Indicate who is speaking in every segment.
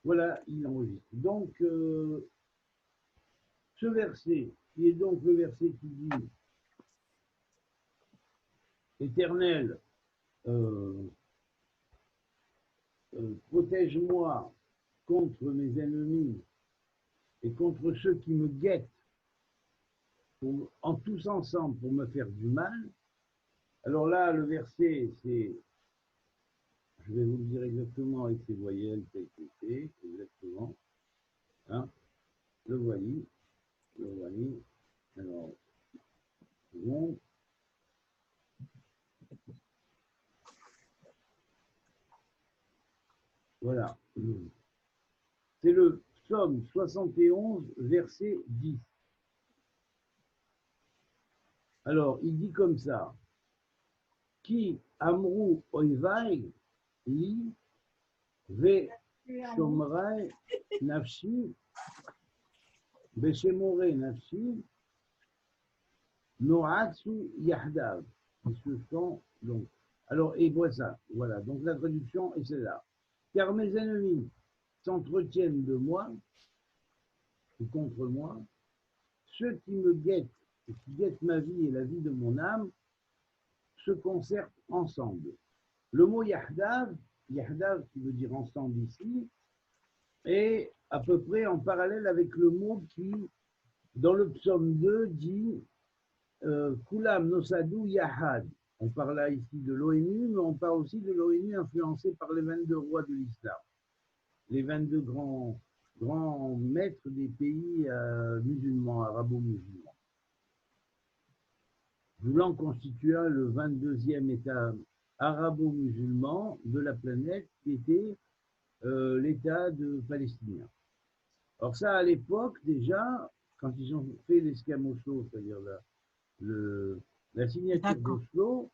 Speaker 1: Voilà, il enregistre. Donc, ce verset, qui est donc le verset qui dit Éternel, euh, protège-moi contre mes ennemis et contre ceux qui me guettent en tous ensemble pour me faire du mal. Alors là, le verset, c'est, je vais vous le dire exactement avec ces voyelles, TTT, exactement. Hein, le voici, le voici. Alors, bon. Voilà. C'est le psaume 71, verset 10. Alors, il dit comme ça. Qui amrou oivai li ve shomrai nafshi beshemore nafshi noatsu yahdav. Ce sont donc. Alors, et voilà ça. Voilà. Donc la traduction est celle-là. Car mes ennemis s'entretiennent de moi ou contre moi. Ceux qui me guettent et qui guettent ma vie et la vie de mon âme se concertent ensemble. Le mot Yahdav, Yahdav qui veut dire ensemble ici, est à peu près en parallèle avec le mot qui, dans le psaume 2, dit Kulam Nosadu Yahad. On parle là ici de l'ONU, mais on parle aussi de l'ONU influencée par les 22 rois de l'islam, les 22 grands maîtres des pays musulmans, arabo-musulmans, voulant constituer le 22e État arabo-musulman de la planète qui était l'État de palestinien. Alors ça, à l'époque, déjà, quand ils ont fait l'escamoso, c'est-à-dire la signature d'Oslo,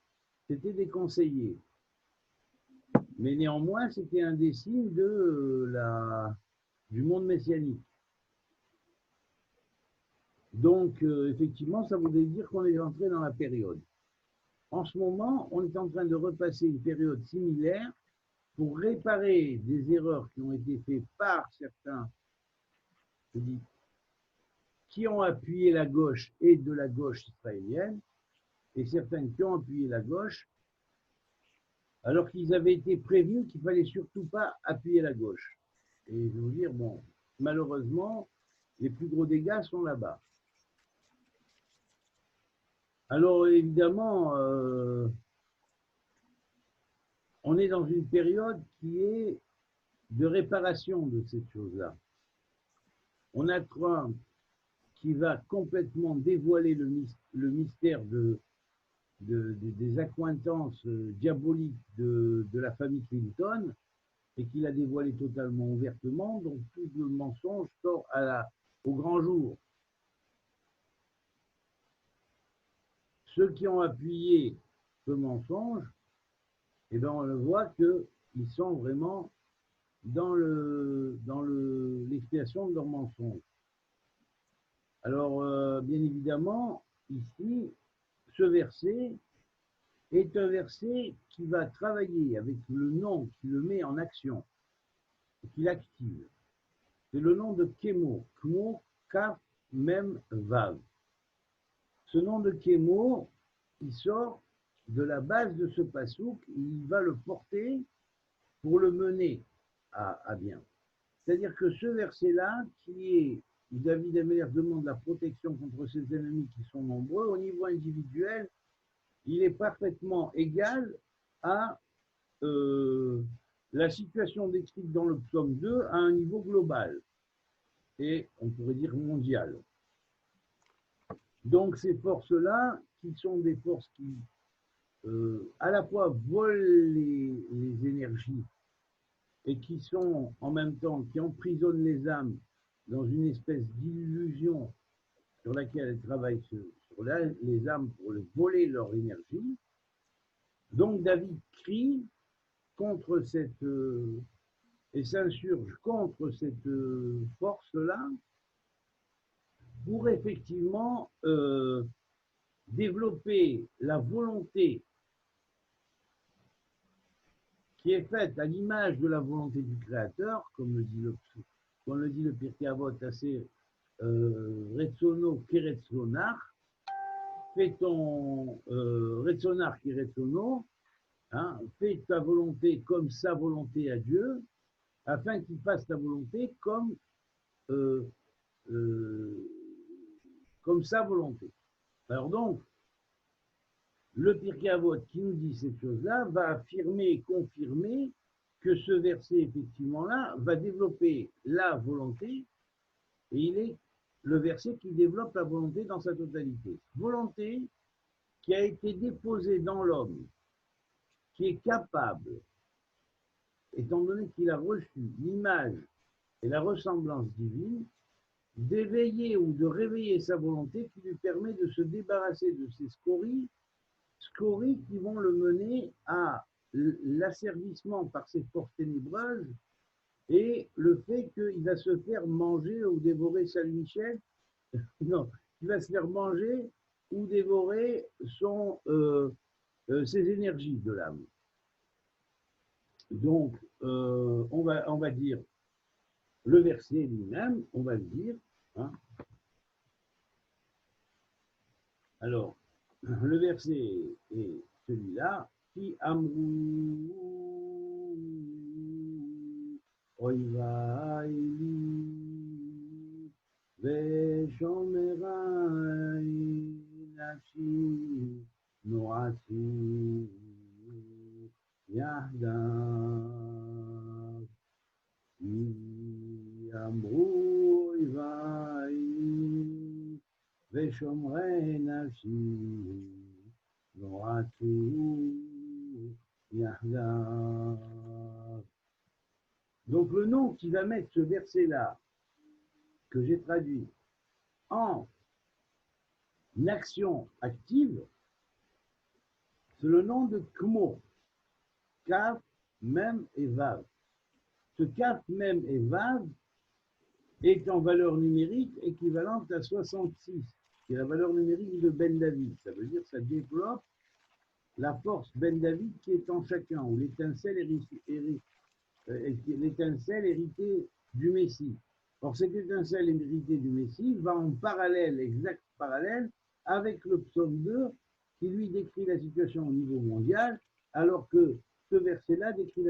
Speaker 1: c'était des conseillers. Mais néanmoins, c'était un des signes du monde messianique. Donc, effectivement, ça voudrait dire qu'on est entré dans la période. En ce moment, on est en train de repasser une période similaire pour réparer des erreurs qui ont été faites par certains, je dis, qui ont appuyé la gauche et de la gauche israélienne, et certains qui ont appuyé la gauche, alors qu'ils avaient été prévenus qu'il ne fallait surtout pas appuyer la gauche. Et je veux dire, bon, malheureusement, les plus gros dégâts sont là-bas. Alors évidemment, on est dans une période qui est de réparation de cette chose-là. On a Trump qui va complètement dévoiler le mystère des accointances diaboliques de la famille Clinton et qu'il a dévoilé totalement ouvertement, donc tout le mensonge sort au grand jour. Ceux qui ont appuyé ce mensonge, eh ben on le voit qu'ils sont vraiment dans l'expiation de leur mensonge. Alors, bien évidemment, ici, ce verset est un verset qui va travailler avec le nom qui le met en action, qui l'active. C'est le nom de Kemo, Kmo, Kaf, Mem, Vav. Ce nom de Kemo, il sort de la base de ce pasouk, il va le porter pour le mener à bien. C'est-à-dire que ce verset-là, qui est où David Améler demande la protection contre ses ennemis qui sont nombreux, au niveau individuel, il est parfaitement égal à la situation décrite dans le psaume 2 à un niveau global et on pourrait dire mondial. Donc ces forces-là, qui sont des forces qui à la fois volent les énergies et qui sont en même temps, qui emprisonnent les âmes dans une espèce d'illusion sur laquelle elles travaillent sur les âmes pour voler leur énergie. Donc David crie contre cette et s'insurge contre cette force-là pour effectivement développer la volonté qui est faite à l'image de la volonté du Créateur, comme le dit le Pirkei Avot assez Retsono Keretsonar, fais ton Retsonar Keretsono, hein, fais ta volonté comme sa volonté à Dieu, afin qu'il fasse ta volonté euh, euh, comme sa volonté. Alors donc, le Pirkei Avot qui nous dit cette chose-là va affirmer et confirmer que ce verset, effectivement-là, va développer la volonté, et il est le verset qui développe la volonté dans sa totalité. Volonté qui a été déposée dans l'homme, qui est capable, étant donné qu'il a reçu l'image et la ressemblance divine, d'éveiller ou de réveiller sa volonté qui lui permet de se débarrasser de ces scories qui vont le mener à l'asservissement par ses forces ténébreuses et le fait qu'il va se faire manger ou dévorer Saint-Michel, non, il va se faire manger ou dévorer ses énergies de l'âme. Donc, on va dire le verset lui-même, on va le dire. Hein. Alors, le verset est celui-là, qui amrou oiva eli veshomerai nafshi noatsu yahdav ki amrou oiva eli ושומרי נפשי לא רצו יחדיו. Donc le nom qui va mettre ce verset-là, que j'ai traduit, en action active, c'est le nom de Kmo, Kaf, Mem et Vav. Ce Kaf, Mem et Vav est en valeur numérique équivalente à 66, qui est la valeur numérique de Ben David. Ça veut dire que ça développe la force Ben David qui est en chacun, ou l'étincelle héritée du Messie. Or, cette étincelle héritée du Messie va en parallèle, exact parallèle, avec le psaume 2 qui lui décrit la situation au niveau mondial, alors que ce verset-là décrit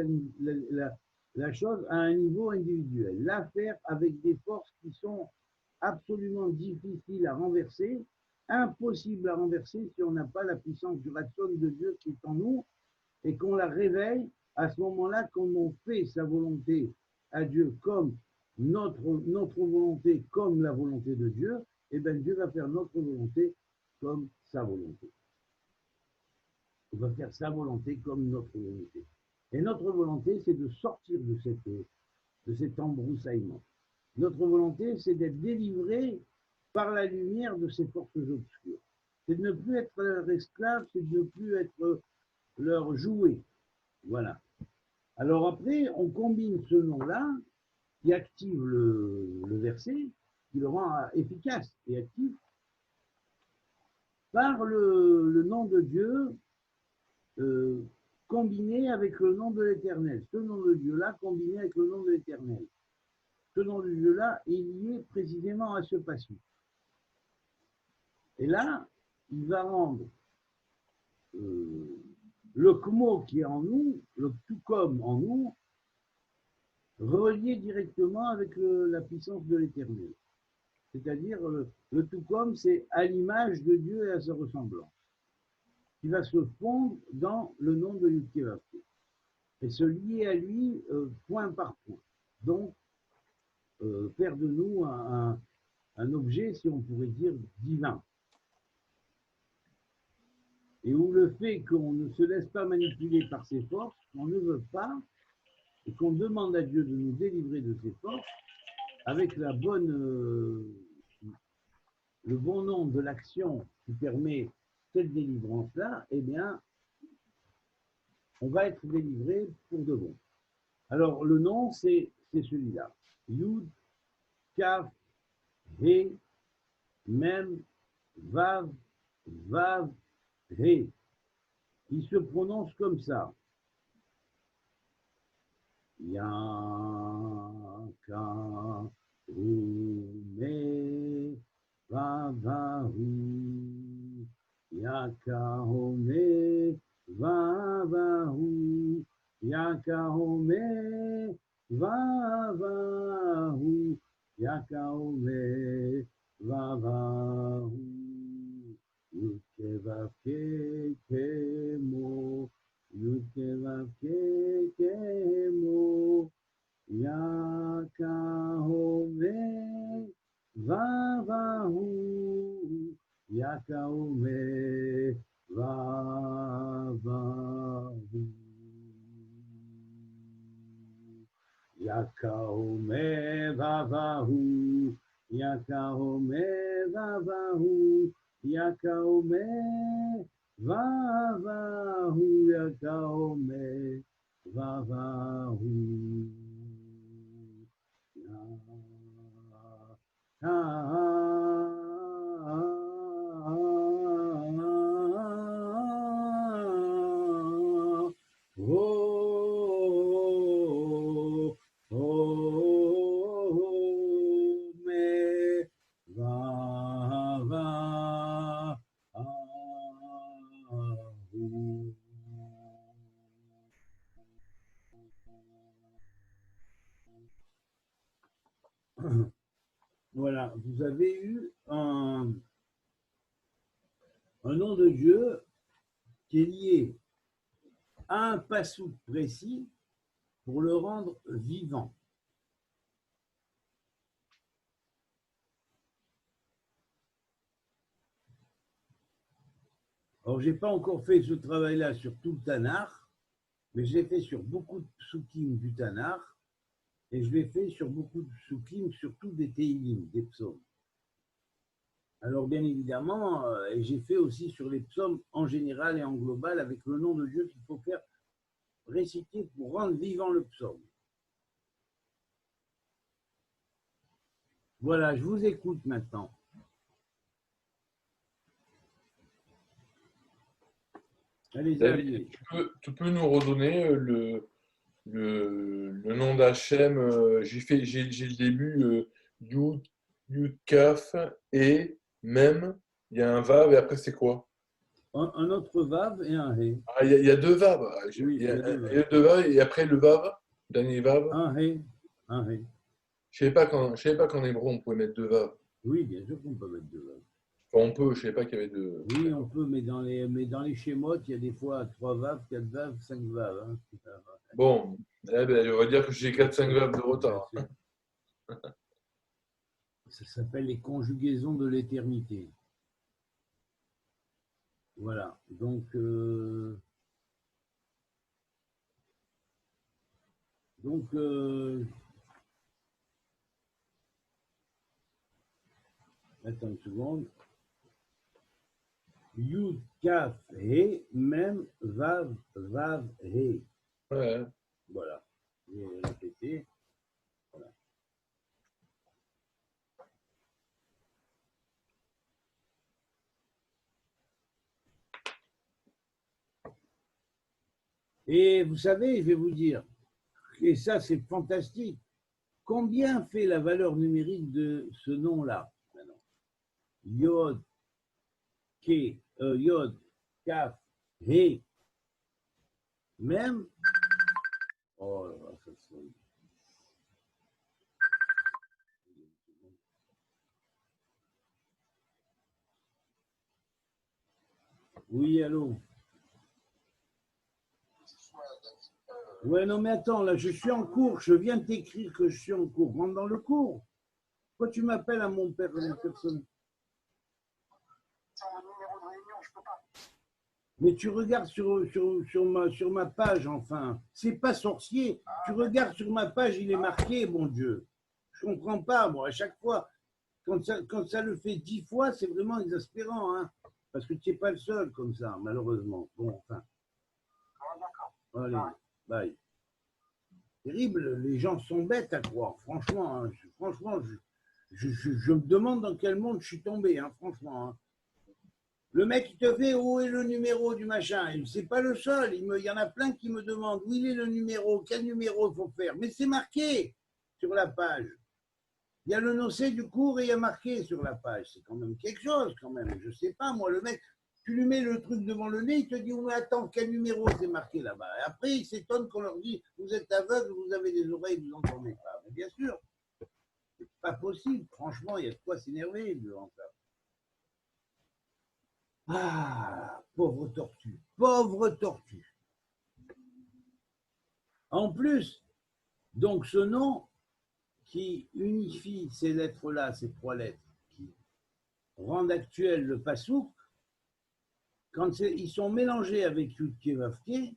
Speaker 1: la chose à un niveau individuel. L'affaire avec des forces qui sont absolument difficiles à renverser, impossible à renverser si on n'a pas la puissance du ratson de Dieu qui est en nous et qu'on la réveille à ce moment-là, comme on fait sa volonté à Dieu comme notre volonté, comme la volonté de Dieu, et bien Dieu va faire notre volonté comme sa volonté. Il va faire sa volonté comme notre volonté. Et notre volonté, c'est de sortir de cet embroussaillement. Notre volonté, c'est d'être délivré par la lumière de ces forces obscures. C'est de ne plus être leur esclave, c'est de ne plus être leur jouet. Voilà. Alors après, on combine ce nom-là, qui active le verset, qui le rend efficace et actif, par le nom de Dieu combiné avec le nom de l'Éternel. Ce nom de Dieu-là combiné avec le nom de l'Éternel. Ce nom de Dieu-là est lié précisément à ce passage. Et là, il va rendre le Kmo qui est en nous, le tout comme en nous, relié directement avec la puissance de l'Éternel. C'est-à-dire, le tout comme, c'est à l'image de Dieu et à sa ressemblance, qui va se fondre dans le nom de Yud-Keh-Vav-Keh et se lier à lui point par point. Donc, faire de nous un objet, si on pourrait dire, divin. Et où le fait qu'on ne se laisse pas manipuler par ses forces, qu'on ne veut pas, et qu'on demande à Dieu de nous délivrer de ses forces, avec le bon nom de l'action qui permet cette délivrance-là, eh bien, on va être délivré pour de bon. Alors, le nom, c'est celui-là. Yud, Kaf, He, Mem, Vav, Vav, He. Il se prononce comme ça. Yakaume vavahu, Yakaume vavahu, Yakaume vavahu, Yakaume vavahu, Yukevakekemo, Yukevakekemo, Yakaume vavahu, Yakaume vavahu, Yakaume vavahu, Yakaume vavahu, Yakaume vavahu, Yakaume vavahu. Voilà, vous avez eu un nom de Dieu qui est lié à un passouk précis pour le rendre vivant. Alors, je n'ai pas encore fait ce travail-là sur tout le Tanakh, mais je l'ai fait sur beaucoup de psukim du Tanakh, et je l'ai fait sur beaucoup de psukim, surtout des Teilim, des psaumes. Alors, bien évidemment, et j'ai fait aussi sur les psaumes en général et en global, avec le nom de Dieu qu'il faut faire réciter pour rendre vivant le psaume. Voilà, je vous écoute maintenant. Allez,
Speaker 2: David, tu peux nous redonner le nom d'Hachem? J'ai le début, Yud, Yud, Kaf, et Mem. Il y a un Vav, et après c'est quoi?
Speaker 1: Un autre Vav et un He.
Speaker 2: Ah, il y a deux Vav.
Speaker 1: Oui,
Speaker 2: Il y a deux Vav, et après le Vav, dernier Vav.
Speaker 1: Un He. Un He.
Speaker 2: Je savais pas qu'en hébreu on pouvait mettre deux Vav.
Speaker 1: Oui, bien sûr qu'on peut mettre deux Vav.
Speaker 2: Enfin, on peut, je savais pas qu'il y avait deux.
Speaker 1: Oui, on peut, mais dans les schémotes, il y a des fois 3 Vav, 4 Vav, 5 Vav. Hein.
Speaker 2: Bon, eh ben, on va dire que j'ai 4-5 Vav de retard.
Speaker 1: Ça s'appelle les conjugaisons de l'éternité. Voilà, donc attends une seconde. Yud, Kaf, He, Mem, Vav, Vav, He.
Speaker 2: Ouais.
Speaker 1: Voilà, je vais répéter. Voilà. Et vous savez, je vais vous dire, et ça c'est fantastique, combien fait la valeur numérique de ce nom-là? Yod, Yod, Kaf, He, Mem. Oh là là, ça sonne. Oui, allô? Ouais, non, mais attends, là, je suis en cours. Je viens de t'écrire que je suis en cours. Rentre dans le cours. Pourquoi tu m'appelles à mon père personne? Mais tu regardes sur ma page, enfin. C'est pas sorcier. Tu regardes sur ma page, il est marqué, mon Dieu. Je comprends pas, moi, à chaque fois. Quand ça le fait 10 fois, c'est vraiment exaspérant, hein. Parce que tu n'es pas le seul comme ça, malheureusement. Bon, enfin. Allez, bye. Terrible, les gens sont bêtes à croire, franchement. Hein, franchement, je me demande dans quel monde je suis tombé, hein, franchement. Hein. Le mec, il te fait où est le numéro du machin. C'est pas le seul. Il y en a plein qui me demandent où il est le numéro, quel numéro il faut faire. Mais c'est marqué sur la page. Il y a le nocé du cours et il y a marqué sur la page. C'est quand même quelque chose, quand même. Je sais pas, moi, le mec, tu lui mets le truc devant le nez, il te dit, mais attends, quel numéro c'est marqué là-bas. Et après, il s'étonne qu'on leur dit, vous êtes aveugle, vous avez des oreilles, vous n'entendez pas. Mais bien sûr, c'est pas possible. Franchement, il y a de quoi s'énerver devant ça. Ah, pauvre tortue, pauvre tortue. En plus, donc ce nom qui unifie ces lettres-là, ces trois lettres, qui rendent actuel le pasouk, quand ils sont mélangés avec Yudke Vavke,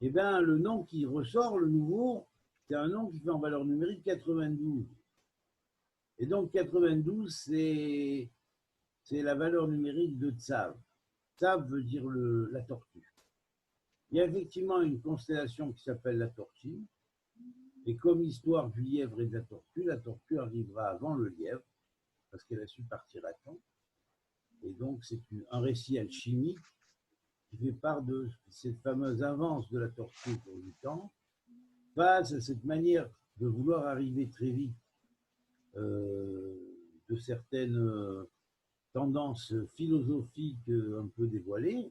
Speaker 1: eh bien, le nom qui ressort, le nouveau, c'est un nom qui fait en valeur numérique 92. Et donc 92, c'est la valeur numérique de Tsav. Tsav veut dire la tortue. Il y a effectivement une constellation qui s'appelle la tortue. Et comme l'histoire du lièvre et de la tortue arrivera avant le lièvre, parce qu'elle a su partir à temps. Et donc, c'est un récit alchimique qui fait part de cette fameuse avance de la tortue pour du temps, face à cette manière de vouloir arriver très vite de certaines tendances philosophiques un peu dévoyées,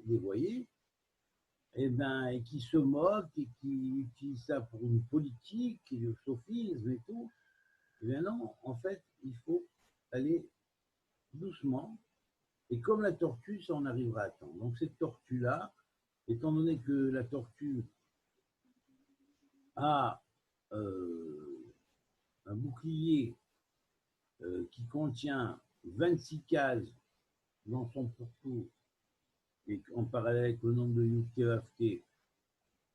Speaker 1: et qui se moquent et qui utilisent ça pour une politique, et le sophisme et tout. Eh bien non, en fait, il faut aller doucement. Et comme la tortue, ça en arrivera à temps. Donc cette tortue-là, étant donné que la tortue a un bouclier qui contient 26 cases dans son pourtour, et en parallèle avec le nombre de Yudke Vavke,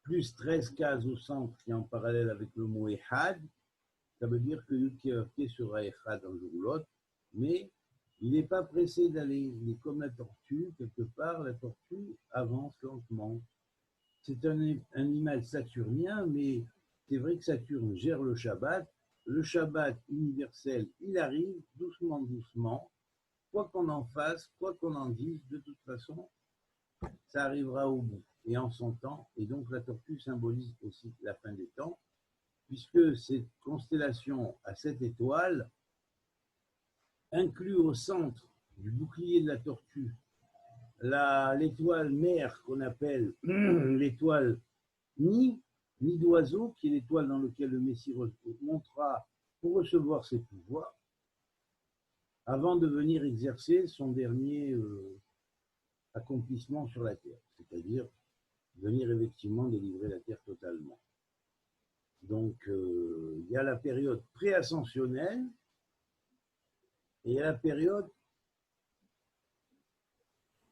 Speaker 1: plus 13 cases au centre qui est en parallèle avec le mot Ehad, ça veut dire que Yudke Vavke sera Ehad un jour ou l'autre, mais il n'est pas pressé d'aller. Il est comme la tortue, quelque part, la tortue avance lentement. C'est un animal saturnien, mais c'est vrai que Saturne gère le Shabbat. Le Shabbat universel, il arrive doucement, doucement. Quoi qu'on en fasse, quoi qu'on en dise, de toute façon, ça arrivera au bout et en son temps. Et donc la tortue symbolise aussi la fin des temps, puisque cette constellation à 7 étoiles inclut au centre du bouclier de la tortue l'étoile mère qu'on appelle l'étoile Ni d'oiseau, qui est l'étoile dans laquelle le Messie montera pour recevoir ses pouvoirs, avant de venir exercer son dernier accomplissement sur la terre, c'est-à-dire venir effectivement délivrer la terre totalement. Donc il y a la période pré-ascensionnelle et il y a la période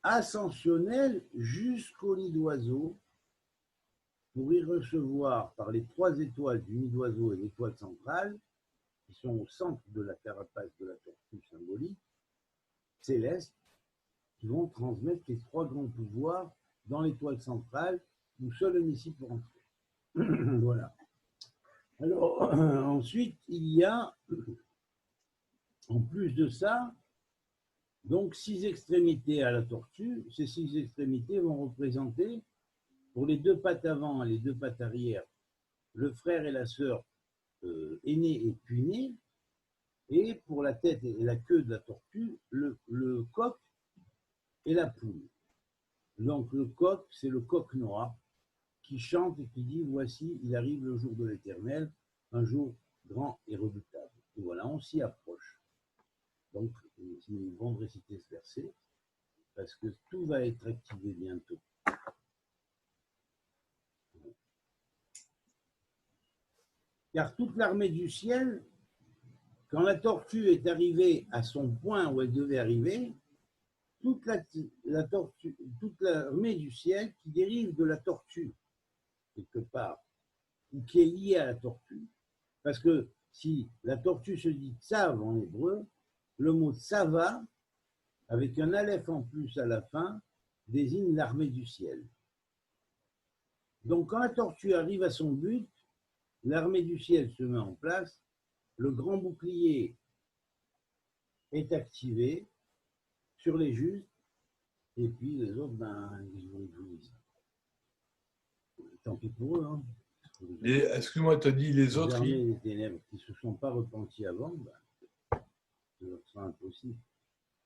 Speaker 1: ascensionnelle jusqu'au nid d'oiseau, pour y recevoir par les 3 étoiles du nid d'oiseau et l'étoile centrale, qui sont au centre de la carapace de la tortue symbolique, céleste, qui vont transmettre les 3 grands pouvoirs dans l'étoile centrale, où seul le Messie peut entrer. Voilà. Alors, ensuite, il y a, en plus de ça, donc 6 extrémités à la tortue. Ces 6 extrémités vont représenter, pour les 2 pattes avant et les 2 pattes arrière, le frère et la sœur aînés et puînés, et pour la tête et la queue de la tortue, le coq et la poule. Donc le coq, c'est le coq noir qui chante et qui dit « Voici, il arrive le jour de l'Éternel, un jour grand et redoutable. » Et voilà, on s'y approche. Donc, ils vont réciter ce verset, parce que tout va être activé bientôt. Car toute l'armée du ciel, quand la tortue est arrivée à son point où elle devait arriver, toute l'armée du ciel qui dérive de la tortue, quelque part, ou qui est liée à la tortue, parce que si la tortue se dit tsav en hébreu, le mot tsava, avec un aleph en plus à la fin, désigne l'armée du ciel. Donc quand la tortue arrive à son but, l'armée du ciel se met en place, le grand bouclier est activé sur les justes, Et puis les autres, ben, ils vont jouer ça. Tant pis pour eux. Hein.
Speaker 2: Excuse-moi, tu as dit les
Speaker 1: Les
Speaker 2: autres,
Speaker 1: armées des ténèbres qui ne se sont pas repentis avant, ben, ça leur sera impossible.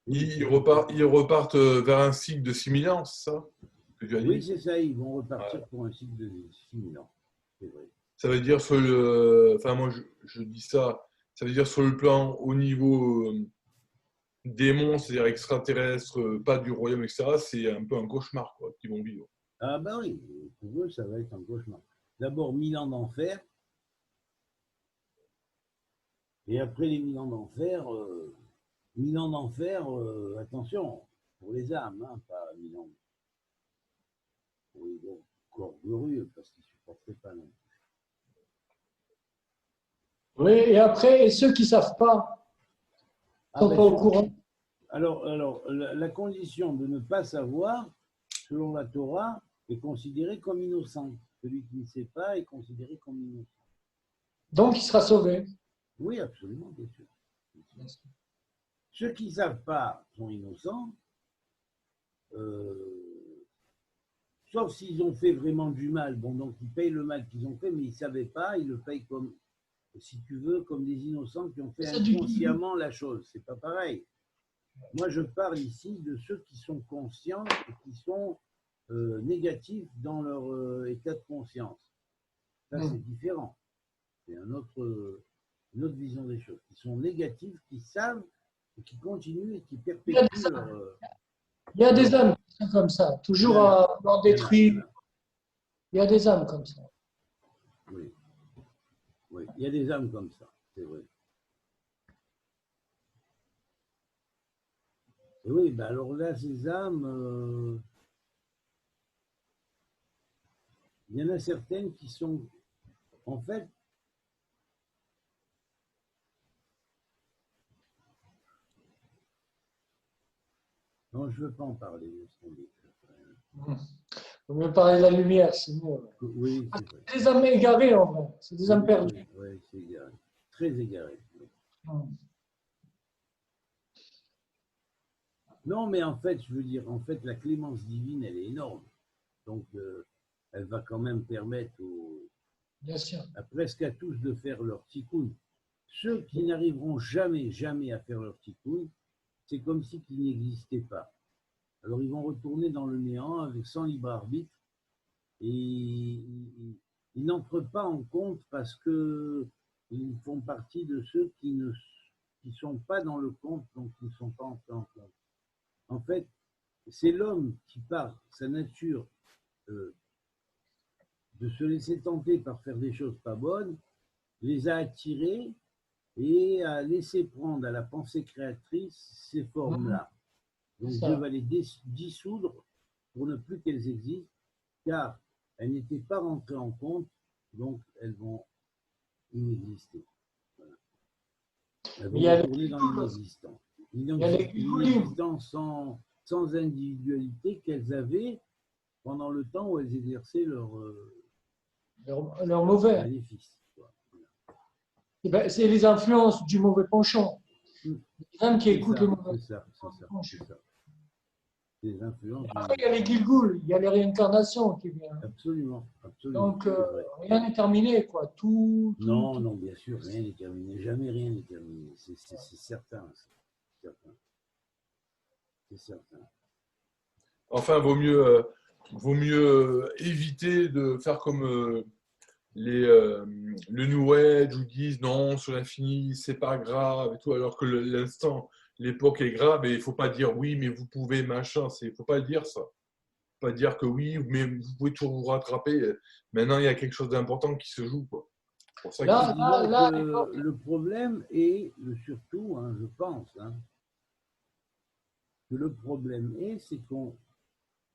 Speaker 1: Oui,
Speaker 2: ils repartent vers un cycle de 6000 ans, c'est ça que tu as
Speaker 1: oui,
Speaker 2: dit?
Speaker 1: c'est ça, ils vont repartir
Speaker 2: Ouais.
Speaker 1: pour un cycle de 6000 ans. C'est vrai.
Speaker 2: Ça veut dire sur le. Enfin, moi, je dis ça. Ça veut dire sur le plan au niveau démons, c'est-à-dire extraterrestres, pas du royaume, etc., c'est un peu un cauchemar quoi, qu'ils vont vivre.
Speaker 1: Ah ben oui, pour eux, ça va être un cauchemar. D'abord 1000 ans d'enfer, et après les 1000 ans d'enfer, 1000 ans d'enfer, attention, pour les âmes, hein, pas 1000 ans pour les corps glorieux, parce qu'ils ne supportaient pas non.
Speaker 3: Oui, et après, et ceux qui ne savent pas,
Speaker 1: Ah
Speaker 3: ne sont
Speaker 1: ben
Speaker 3: pas au courant.
Speaker 1: alors la condition de ne pas savoir, selon la Torah, est considérée comme innocent. Celui qui ne sait pas est considéré comme innocent.
Speaker 3: Donc, il sera sauvé.
Speaker 1: Oui, absolument, bien sûr. Ceux qui ne savent pas sont innocents, euh, sauf s'ils ont fait vraiment du mal. Bon, donc ils payent le mal qu'ils ont fait, mais ils ne savaient pas, ils le payent comme, si tu veux, comme des innocents qui ont fait
Speaker 3: C'est du
Speaker 1: inconsciemment la chose. C'est pas pareil. Moi, je parle ici de ceux qui sont conscients et qui sont négatifs dans leur état de conscience. Ça, c'est différent. C'est une autre vision des choses. Qui sont négatifs, qui savent et qui continuent et qui perpétuent leur.
Speaker 3: Il y a des âmes qui sont comme ça, toujours à vouloir détruire. Il y a des âmes comme ça.
Speaker 1: Oui. Oui, il y a des âmes comme ça, c'est vrai. Et oui, ben alors là, ces âmes, il y en a certaines qui sont, en fait, non, je ne veux pas en parler.
Speaker 3: On veut parler de la lumière, c'est mieux.
Speaker 1: Oui, c'est vrai.
Speaker 3: C'est des âmes égarées, en vrai. C'est des âmes perdues.
Speaker 1: Oui, c'est égaré. Très égaré. Non, mais en fait, je veux dire, en fait, la clémence divine, elle est énorme. Donc, elle va quand même permettre
Speaker 3: Bien sûr.
Speaker 1: à presque à tous de faire leur tikkun. Ceux qui n'arriveront jamais, jamais à faire leur tikkun, c'est comme si qu'ils n'existaient pas. Alors ils vont retourner dans le néant avec sans libre arbitre et ils n'entrent pas en compte parce qu'ils font partie de ceux qui ne sont pas dans le compte, donc ils ne sont pas entrés en compte. En fait, c'est l'homme qui, par sa nature de se laisser tenter par faire des choses pas bonnes, les a attirés et a laissé prendre à la pensée créatrice ces formes-là. Donc Dieu va les dissoudre pour ne plus qu'elles existent, car elles n'étaient pas rentrées en compte, donc elles vont inexister. Voilà. Elles vont retourner dans l'inexistant. L'inexistant sans individualité qu'elles avaient pendant le temps où elles exerçaient leur
Speaker 3: mauvais.
Speaker 1: Maléfice.
Speaker 3: Ben, c'est les influences du mauvais penchant. Les âmes qui écoutent le mauvais
Speaker 1: penchant. Des influences.
Speaker 3: Après, il y a les Gilgouls, il y a les réincarnations qui viennent.
Speaker 1: Absolument.
Speaker 3: Donc, rien n'est terminé, quoi.
Speaker 1: Non, bien sûr, rien n'est terminé. Jamais rien n'est terminé. C'est certain. C'est certain.
Speaker 2: Enfin, vaut mieux éviter de faire comme le New Age où ils disent non, sur l'infini, c'est pas grave et tout, alors que l'instant, l'époque est grave et il faut pas dire oui, mais vous pouvez, machin, il faut pas le dire ça. Pas dire que oui, mais vous pouvez toujours vous rattraper. Maintenant, il y a quelque chose d'important qui se joue, quoi.
Speaker 1: Pour ça le problème est, surtout, hein, je pense, hein, que le problème est, c'est qu'on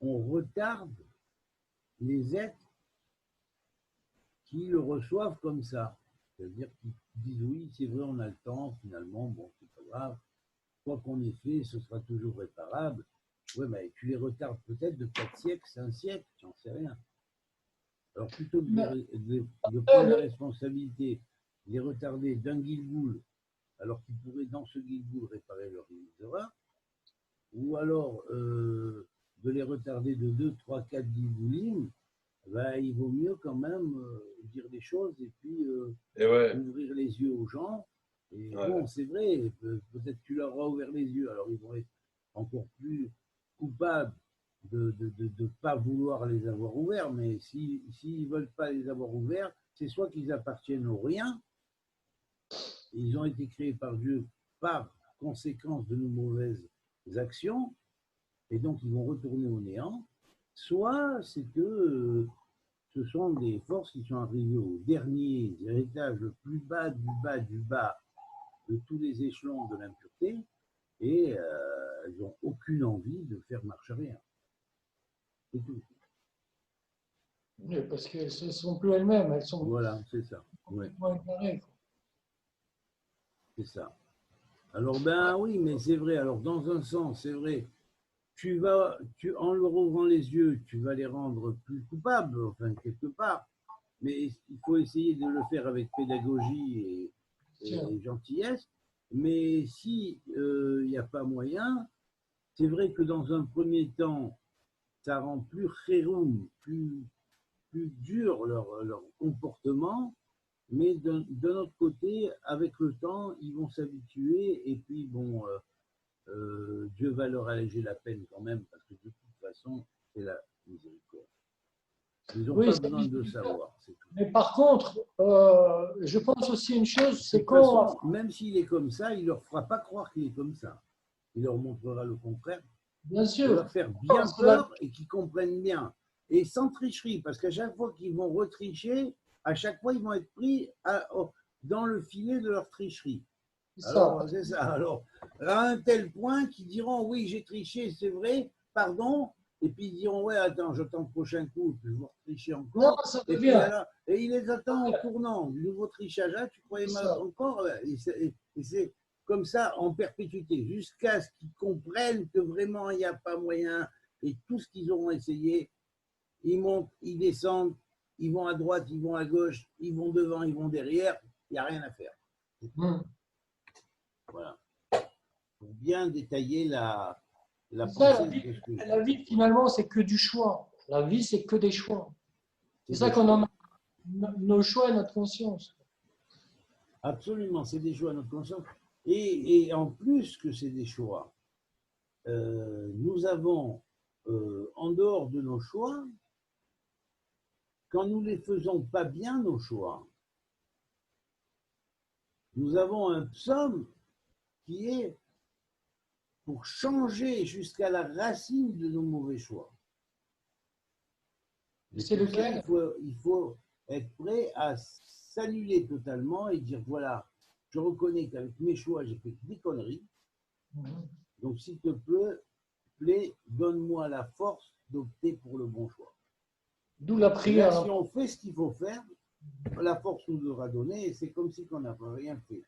Speaker 1: retarde les êtres qui le reçoivent comme ça. C'est-à-dire qu'ils disent oui, c'est vrai, on a le temps, finalement, bon, c'est pas grave. Quoi qu'on ait fait, ce sera toujours réparable. Ouais, mais tu les retardes peut-être de 4 siècles, 5 siècles, j'en sais rien. Alors plutôt que de prendre la responsabilité, de les retarder d'un Gilgoul, alors qu'ils pourraient dans ce Gilgoul réparer leur erreur, ou alors de les retarder de 2, 3, 4, 10 boulim, ben, il vaut mieux quand même dire des choses et puis
Speaker 2: Et ouais,
Speaker 1: ouvrir les yeux aux gens. Et
Speaker 2: ouais.
Speaker 1: bon, c'est vrai, peut-être que tu leur as ouvert les yeux, alors ils vont être encore plus coupables de ne pas vouloir les avoir ouverts, mais s'ils ne veulent pas les avoir ouverts, c'est soit qu'ils appartiennent au rien, ils ont été créés par Dieu par conséquence de nos mauvaises actions, et donc ils vont retourner au néant, soit c'est que ce sont des forces qui sont arrivées au dernier étage, le plus bas du bas du bas de tous les échelons de l'impureté, et elles n'ont aucune envie de faire marche arrière. C'est tout.
Speaker 3: Oui, parce qu'elles ne sont plus elles-mêmes, elles sont
Speaker 1: Voilà, c'est ça. Ouais,
Speaker 3: complètement égarées.
Speaker 1: c'est ça. Alors, ben oui, mais c'est vrai. Alors, dans un sens, c'est vrai. En leur ouvrant les yeux, tu vas les rendre plus coupables, enfin, quelque part. Mais il faut essayer de le faire avec pédagogie et gentillesse. Mais si il n'y a pas moyen, c'est vrai que dans un premier temps, ça rend plus khéroum, plus dur leur comportement, mais d'un autre côté, avec le temps, ils vont s'habituer et puis bon, Dieu va leur alléger la peine quand même, parce que de toute façon, c'est la miséricorde. Ils n'ont
Speaker 3: Oui,
Speaker 1: pas
Speaker 3: c'est
Speaker 1: besoin de le savoir, c'est tout.
Speaker 3: mais par contre, je pense aussi une chose,
Speaker 1: De
Speaker 3: c'est
Speaker 1: toute
Speaker 3: quand,
Speaker 1: façon, même s'il est comme ça, il ne leur fera pas croire qu'il est comme ça. Il leur montrera le contraire
Speaker 3: bien
Speaker 1: pour
Speaker 3: sûr,
Speaker 1: leur faire bien
Speaker 3: c'est la,
Speaker 1: peur et qu'ils comprennent bien. Et sans tricherie, parce qu'à chaque fois qu'ils vont retricher, à chaque fois, ils vont être pris dans le filet de leur tricherie.
Speaker 3: c'est ça.
Speaker 1: Alors, c'est ça. Alors, à un tel point qu'ils diront, oui, j'ai triché, c'est vrai, pardon. Et puis ils diront, ouais, attends, j'attends le prochain coup, puis je vais tricher
Speaker 3: Non,
Speaker 1: encore.
Speaker 3: ça va
Speaker 1: Et puis
Speaker 3: bien.
Speaker 1: alors, et il les attend au tournant du nouveau trichage. Ah, tu croyais
Speaker 3: C'est
Speaker 1: mal
Speaker 3: ça.
Speaker 1: encore. Et c'est comme ça en perpétuité, jusqu'à ce qu'ils comprennent que vraiment il n'y a pas moyen. Et tout ce qu'ils auront essayé, ils montent, ils descendent, ils vont à droite, ils vont à gauche, ils vont devant, ils vont derrière. Il n'y a rien à faire. Voilà. Pour bien détailler la
Speaker 3: C'est ça,
Speaker 1: pensée de ce que je
Speaker 3: la
Speaker 1: dis.
Speaker 3: vie, finalement, c'est que du choix. La vie, c'est que des choix. C'est
Speaker 1: C'est
Speaker 3: ça
Speaker 1: des
Speaker 3: qu'on en
Speaker 1: choix.
Speaker 3: a, nos choix et notre conscience.
Speaker 1: Absolument, c'est des choix à notre conscience. Et en plus que c'est des choix, nous avons, en dehors de nos choix, quand nous ne les faisons pas bien, nos choix, nous avons un psaume qui est pour changer jusqu'à la racine de nos mauvais choix. Mais
Speaker 3: C'est
Speaker 1: pour ça,
Speaker 3: lequel?
Speaker 1: il faut être prêt à s'annuler totalement et dire, voilà, je reconnais qu'avec mes choix, j'ai fait des conneries. Donc, s'il te plaît, donne-moi la force d'opter pour le bon choix.
Speaker 3: D'où la
Speaker 1: Et là,
Speaker 3: prière.
Speaker 1: si on fait ce qu'il faut faire, la force nous aura donné et c'est comme si on n'avait rien fait.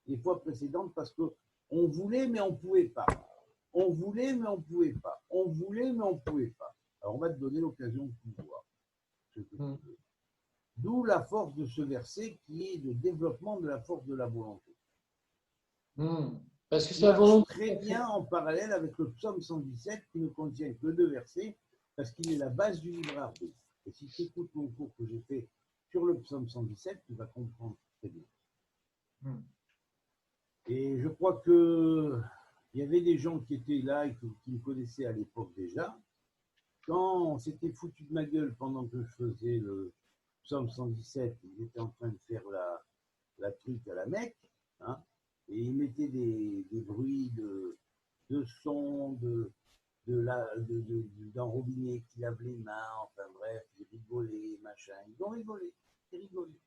Speaker 1: Les fois précédentes, parce qu'on voulait, mais on ne pouvait pas. On voulait, mais on ne pouvait pas. On voulait, mais on ne pouvait pas. Alors, on va te donner l'occasion de pouvoir. D'où la force de ce verset qui est le développement de la force de la volonté.
Speaker 3: Parce que
Speaker 1: Qui
Speaker 3: c'est la
Speaker 1: marche
Speaker 3: volonté.
Speaker 1: très bien en parallèle avec le psaume 117 qui ne contient que 2 versets parce qu'il est la base du libre arbitre. Et si tu écoutes mon cours que j'ai fait sur le psaume 117, tu vas comprendre très bien. Et je crois que il y avait des gens qui étaient là et qui me connaissaient à l'époque déjà. Quand on s'était foutu de ma gueule pendant que je faisais le psaume 117, ils étaient en train de faire la truc à la Mecque, hein, et ils mettaient des bruits de son, d'un robinet qui lave les mains, enfin bref, ils rigolaient, machin. Ils ont rigolé, ils rigolaient.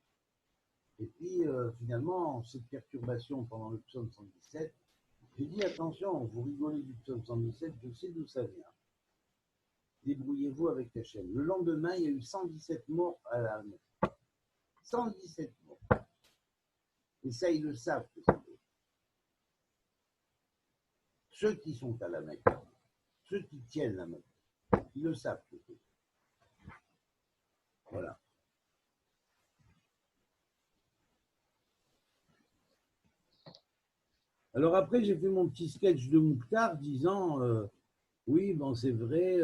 Speaker 1: Et puis finalement, cette perturbation pendant le psaume 117, j'ai dit attention, vous rigolez du psaume 117, je sais d'où ça vient. Débrouillez-vous avec la chaîne. Le lendemain, il y a eu 117 morts à la Mecque. 117 morts. Et ça, ils le savent. Ceux qui sont à la Mecque, ceux qui tiennent la Mecque, ils le savent. Voilà. Alors après, j'ai fait mon petit sketch de Mouktar disant Oui, bon, c'est vrai.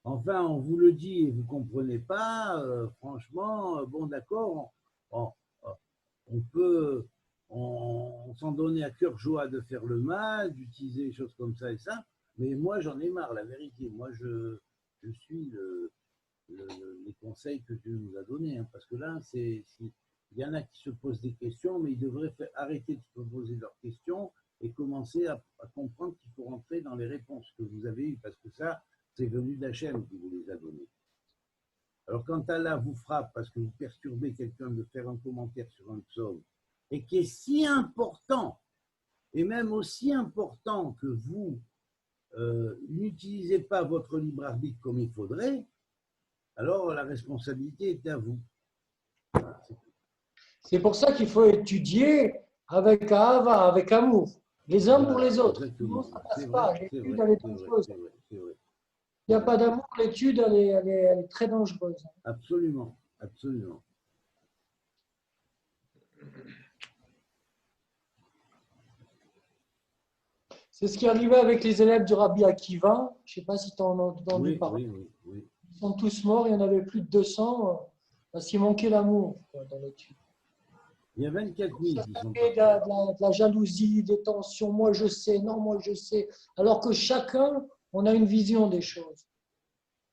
Speaker 1: Enfin, on vous le dit et vous ne comprenez pas. Franchement, bon, d'accord, on, on- on peut on s'en donner à cœur joie de faire le mal, d'utiliser des choses comme ça et ça. Mais moi, j'en ai marre, la vérité. Moi, je suis les conseils que Dieu nous a donnés. Hein, parce que là, il y en a qui se posent des questions, mais ils devraient arrêter de se poser leurs questions et commencer à comprendre qu'il faut rentrer dans les réponses que vous avez eues, parce que ça, c'est venu d'Hachem qui vous les a données. Alors quand Allah vous frappe parce que vous perturbez quelqu'un de faire un commentaire sur un psaume, et qui est si important, et même aussi important que vous n'utilisez pas votre libre arbitre comme il faudrait, alors la responsabilité est à vous. Voilà,
Speaker 3: C'est pour ça qu'il faut étudier avec ahava, avec amour, les uns pour
Speaker 1: voilà,
Speaker 3: les autres. Sinon,
Speaker 1: exactement.
Speaker 3: ça ne
Speaker 1: C'est
Speaker 3: passe
Speaker 1: vrai,
Speaker 3: pas.
Speaker 1: c'est
Speaker 3: L'étude,
Speaker 1: vrai,
Speaker 3: elle est
Speaker 1: c'est vrai,
Speaker 3: dangereuse.
Speaker 1: c'est vrai, c'est vrai.
Speaker 3: Il n'y a pas d'amour, l'étude, elle est très dangereuse.
Speaker 1: Absolument, absolument.
Speaker 3: C'est ce qui arrivait avec les élèves du Rabbi Akiva. Je ne sais pas si tu en as entendu
Speaker 1: Oui,
Speaker 3: parler.
Speaker 1: oui, oui, oui.
Speaker 3: Ils sont tous morts, il y en avait plus de 200 parce qu'il manquait l'amour dans l'étude.
Speaker 1: Il y a 24 000
Speaker 3: Ça
Speaker 1: qui sont
Speaker 3: fait
Speaker 1: partis.
Speaker 3: de la jalousie, des tensions. Moi, je sais, non, moi, je sais. Alors que chacun, on a une vision des choses.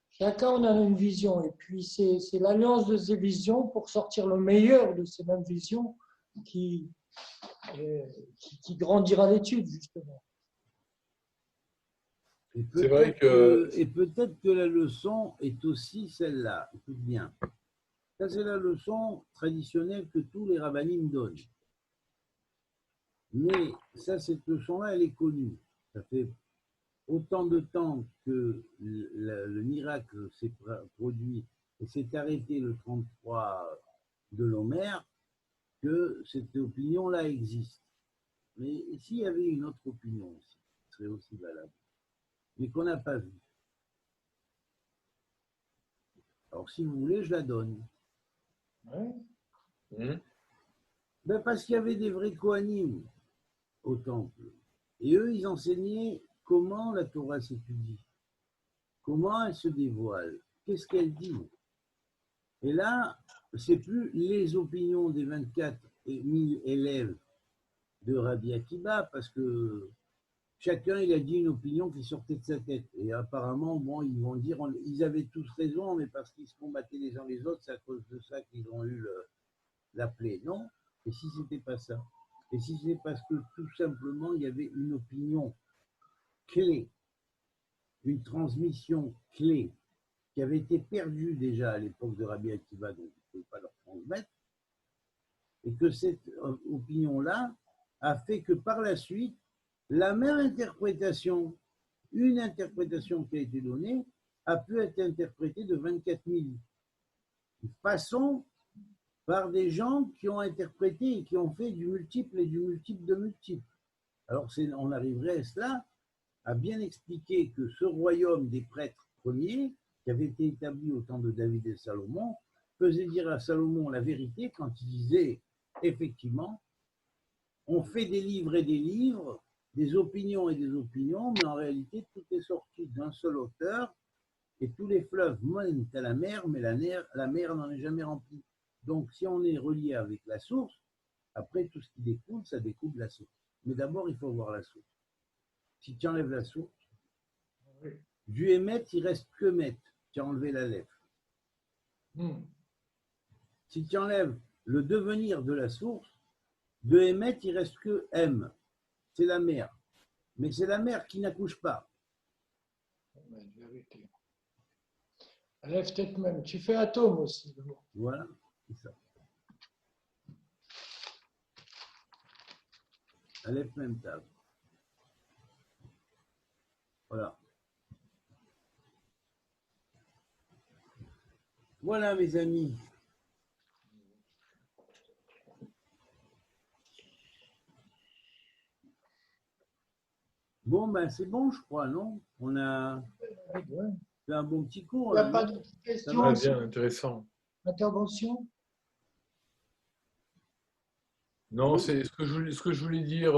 Speaker 3: Chacun, on a une vision. Et puis, c'est l'alliance de ces visions pour sortir le meilleur de ces mêmes visions qui, qui grandira l'étude, justement.
Speaker 2: C'est vrai que
Speaker 1: Et peut-être que la leçon est aussi celle-là. Écoute bien. Ça, c'est la leçon traditionnelle que tous les rabbinim donnent. Mais ça, cette leçon-là, elle est connue. Ça fait autant de temps que le miracle s'est produit et s'est arrêté le 33 de l'Homer que cette opinion-là existe. Mais s'il y avait une autre opinion aussi, qui serait aussi valable, mais qu'on n'a pas vue. Alors, si vous voulez, je la donne.
Speaker 3: Ouais.
Speaker 1: Ben, parce qu'il y avait des vrais Kohanim au temple. Et eux, ils enseignaient comment la Torah s'étudie, comment elle se dévoile, qu'est-ce qu'elle dit. Et là, c'est plus les opinions des 24 000 élèves de Rabbi Akiba, parce que chacun, il a dit une opinion qui sortait de sa tête. Et apparemment, bon, ils vont dire, ils avaient tous raison, mais parce qu'ils se combattaient les uns les autres, c'est à cause de ça qu'ils ont eu la plaie. Non. Et si c'était pas ça? Et si c'est parce que tout simplement, il y avait une opinion clé, une transmission clé, qui avait été perdue déjà à l'époque de Rabbi Akiva, donc il ne pouvait pas leur transmettre, et que cette opinion-là a fait que par la suite, la même interprétation, une interprétation qui a été donnée, a pu être interprétée de 24 000 façons par des gens qui ont interprété et qui ont fait du multiple et du multiple de multiple. Alors on arriverait à cela, à bien expliquer que ce royaume des prêtres premiers, qui avait été établi au temps de David et Salomon, faisait dire à Salomon la vérité quand il disait effectivement, on fait des livres et des livres, des opinions et des opinions, mais en réalité tout est sorti d'un seul auteur et tous les fleuves mènent à la mer, mais la mer n'en est jamais remplie. Donc si on est relié avec la source, après tout ce qui découle, ça découle de la source. Mais d'abord, il faut voir la source. Si tu enlèves la source, du émettre, il reste que mettre. Tu as enlevé la lettre. Si tu enlèves le devenir de la source, de émettre, il reste que M. C'est la mer. Mais c'est la mer qui n'accouche pas.
Speaker 3: Lève tête même. Tu fais atome aussi.
Speaker 1: Voilà, c'est ça. Aleph même table. Voilà. Voilà, mes amis. Bon, ben c'est bon, je crois, non? On a fait un bon petit cours.
Speaker 3: Il n'y a
Speaker 1: là,
Speaker 3: pas
Speaker 1: non?
Speaker 3: de
Speaker 1: Ça
Speaker 3: questions,
Speaker 1: va?
Speaker 2: bien, intéressant.
Speaker 3: intervention?
Speaker 2: Non,
Speaker 1: Oui.
Speaker 2: c'est ce que je voulais dire,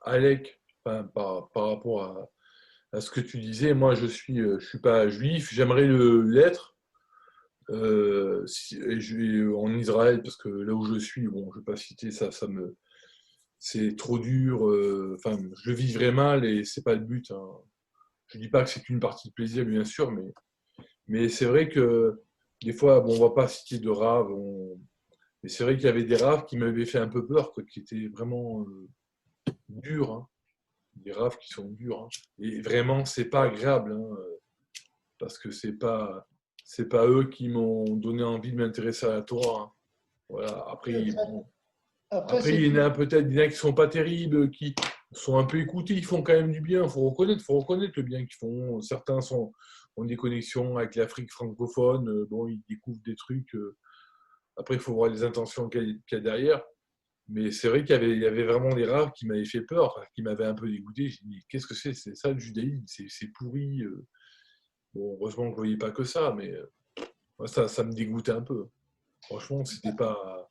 Speaker 2: Alec. enfin, par rapport à ce que tu disais. Moi, je suis pas juif, j'aimerais l'être. Et je vais en Israël, parce que là où je suis, bon, je ne vais pas citer ça, c'est trop dur. Enfin, je le vivrais mal et c'est pas le but, hein. Je dis pas que c'est une partie de plaisir, bien sûr, mais c'est vrai que des fois, bon, on va pas citer de rave, mais c'est vrai qu'il y avait des raves qui m'avaient fait un peu peur, quoi, qui étaient vraiment durs, hein. Des raves qui sont durs, hein. Et vraiment, c'est pas agréable, hein, parce que c'est pas eux qui m'ont donné envie de m'intéresser à la Torah, hein. Voilà. Bon,
Speaker 3: Après,
Speaker 2: après,
Speaker 3: c'est
Speaker 2: il y en
Speaker 3: tout.
Speaker 2: a peut-être il y en a qui sont pas terribles, qui sont un peu écoutés, ils font quand même du bien. Faut reconnaître le bien qu'ils font. Certains ont des connexions avec l'Afrique francophone. Bon, ils découvrent des trucs. Après, il faut voir les intentions qu'il y a derrière. Mais c'est vrai il y avait vraiment des raves qui m'avaient fait peur, enfin, qui m'avaient un peu dégoûté. J'ai dit, qu'est-ce que c'est? C'est ça le judaïsme? C'est pourri. Bon, heureusement que je ne voyais pas que ça, mais moi, ça me dégoûtait un peu. Franchement, c'était pas.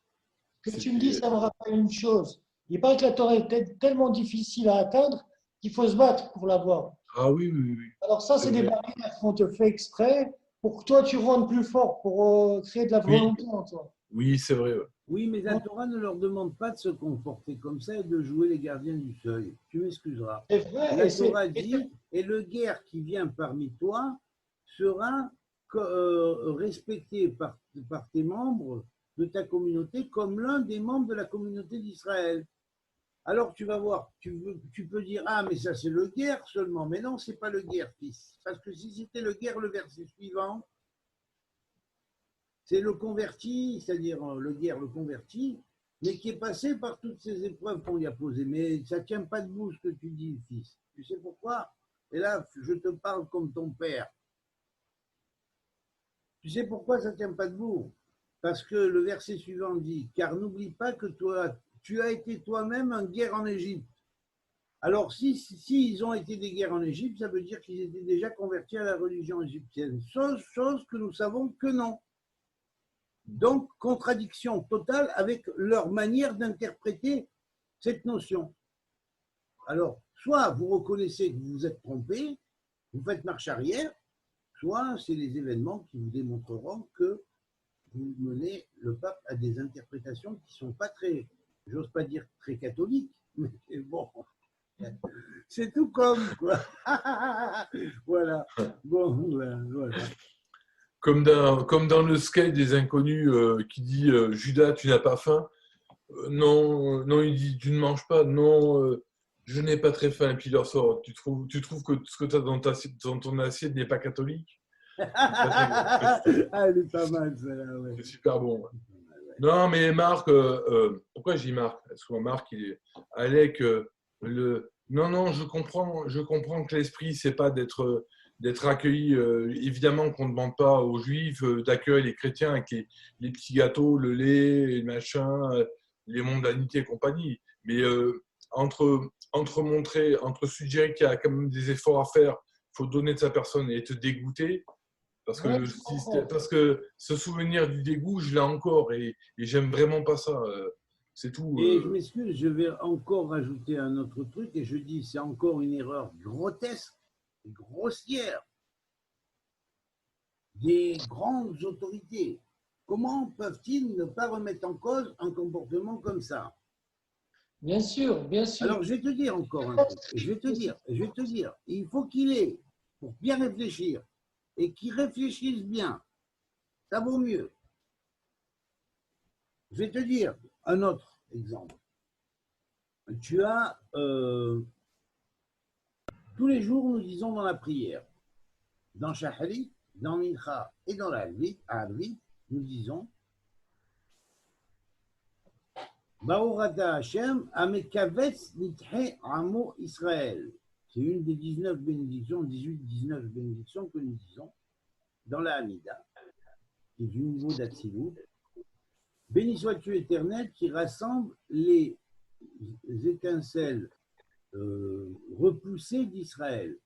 Speaker 3: Ce que tu me dis,
Speaker 2: C'était.
Speaker 3: ça me rappelle une chose. Il paraît que la Torah est tellement difficile à atteindre qu'il faut se battre pour l'avoir.
Speaker 2: Ah oui, oui, oui, oui,
Speaker 3: Alors ça,
Speaker 2: c'est
Speaker 3: c'est des
Speaker 2: vrai.
Speaker 3: barrières qu'on te fait exprès pour que toi, tu rentres plus fort, pour créer de la
Speaker 2: Oui,
Speaker 3: volonté en toi.
Speaker 2: oui, c'est vrai, ouais.
Speaker 1: Oui, mais la Torah ne leur demande pas de se comporter comme ça et de jouer les gardiens du seuil. Tu m'excuseras.
Speaker 3: C'est vrai,
Speaker 1: La Torah dit, et le guerre qui vient parmi toi sera respecté par tes membres de ta communauté comme l'un des membres de la communauté d'Israël. Alors tu vas voir, tu peux dire, ah mais ça c'est le guerre seulement, mais non, c'est pas le guerre, fils. Parce que si c'était le guerre, le verset suivant, c'est le converti, c'est-à-dire le guerre, le converti, mais qui est passé par toutes ces épreuves qu'on lui a posées. Mais ça ne tient pas debout ce que tu dis, fils. Tu sais pourquoi? Et là, je te parle comme ton père. Tu sais pourquoi ça ne tient pas debout? Parce que le verset suivant dit, car n'oublie pas que toi, tu as été toi-même en guerre en Égypte. Alors, si ils ont été des guerres en Égypte, ça veut dire qu'ils étaient déjà convertis à la religion égyptienne. Chose que nous savons que non. Donc, contradiction totale avec leur manière d'interpréter cette notion. Alors, soit vous reconnaissez que vous vous êtes trompé, vous faites marche arrière, soit c'est les événements qui vous démontreront que vous menez le pape à des interprétations qui ne sont pas très, j'ose pas dire très catholiques, mais bon, c'est tout comme, quoi. Voilà. Bon, voilà.
Speaker 2: Comme dans le sketch des Inconnus qui dit Judas, tu n'as pas faim. Non, non, il dit tu ne manges pas. Non, je n'ai pas très faim. Et puis il leur sort tu trouves que ce que tu as dans ton assiette n'est pas catholique? Ça,
Speaker 1: Ah, elle est pas mal, celle-là, ouais.
Speaker 2: c'est super bon. Ouais. Non, mais Marc, pourquoi j'ai Marc? Parce que Marc, il est Alec, non, non, je comprends que l'esprit, c'est pas d'être accueilli. Évidemment qu'on ne demande pas aux Juifs d'accueillir les chrétiens avec les petits gâteaux, le lait, les machins, les mondanités et compagnie. Mais entre suggérer qu'il y a quand même des efforts à faire, il faut donner de sa personne et être dégoûté.
Speaker 3: Ouais, je comprends.
Speaker 2: Parce que ce souvenir du dégoût, je l'ai encore et j'aime vraiment pas ça. C'est tout.
Speaker 1: Et je m'excuse, je vais encore rajouter un autre truc et je dis c'est encore une erreur grotesque et grossière des grandes autorités. Comment peuvent-ils ne pas remettre en cause un comportement comme ça?
Speaker 3: Bien sûr, bien sûr.
Speaker 1: Alors je vais te dire encore un truc, et je vais te dire, il faut qu'il ait, pour bien réfléchir, et qu'il réfléchisse bien, ça vaut mieux. Je vais te dire un autre exemple. Tu as tous les jours, nous disons dans la prière, dans Shahri, dans Mincha et dans la Arvit, nous disons Baorata Hashem, Amekavetz Nithe Amo Israël. C'est une des 19 bénédictions, 18-19 bénédictions que nous disons dans la Hamida, qui est du niveau d'Atsilut. Béni sois-tu éternel qui rassemble les étincelles repoussées d'Israël.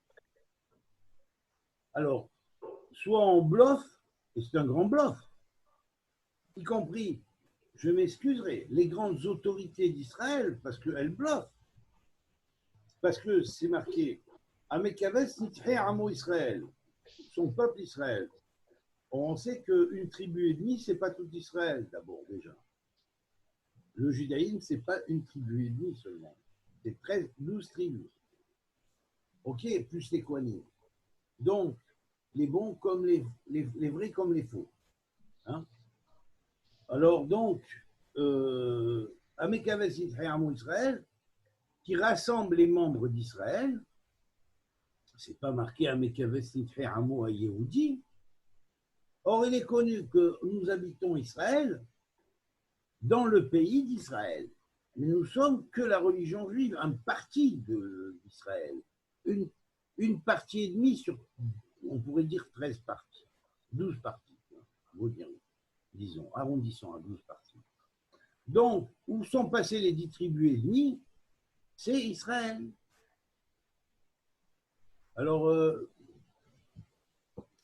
Speaker 1: Alors, soit on bluffe, et c'est un grand bluff, y compris, je m'excuserai, les grandes autorités d'Israël, parce qu'elles bluffent. parce que c'est marqué Amekaves Nithe Amo Israël, son peuple Israël. On sait qu'une tribu et demie, c'est pas tout Israël d'abord déjà. Le judaïsme, c'est pas une tribu et demie seulement. C'est 12 tribus. Ok, plus les Kohanim. Donc, les bons comme les vrais comme les faux. Hein? Alors donc, Amekaves Nithe Amo Israël, qui rassemble les membres d'Israël, c'est pas marqué Amekaves Nithe Amo Yehudi. Or, il est connu que nous habitons Israël dans le pays d'Israël. Mais nous sommes que la religion juive, une partie d'Israël. Une partie et demie sur, on pourrait dire 13 parties, 12 parties, disons, arrondissons à 12 parties. Donc, où sont passées les 10 tribus et demie? C'est Israël. Alors,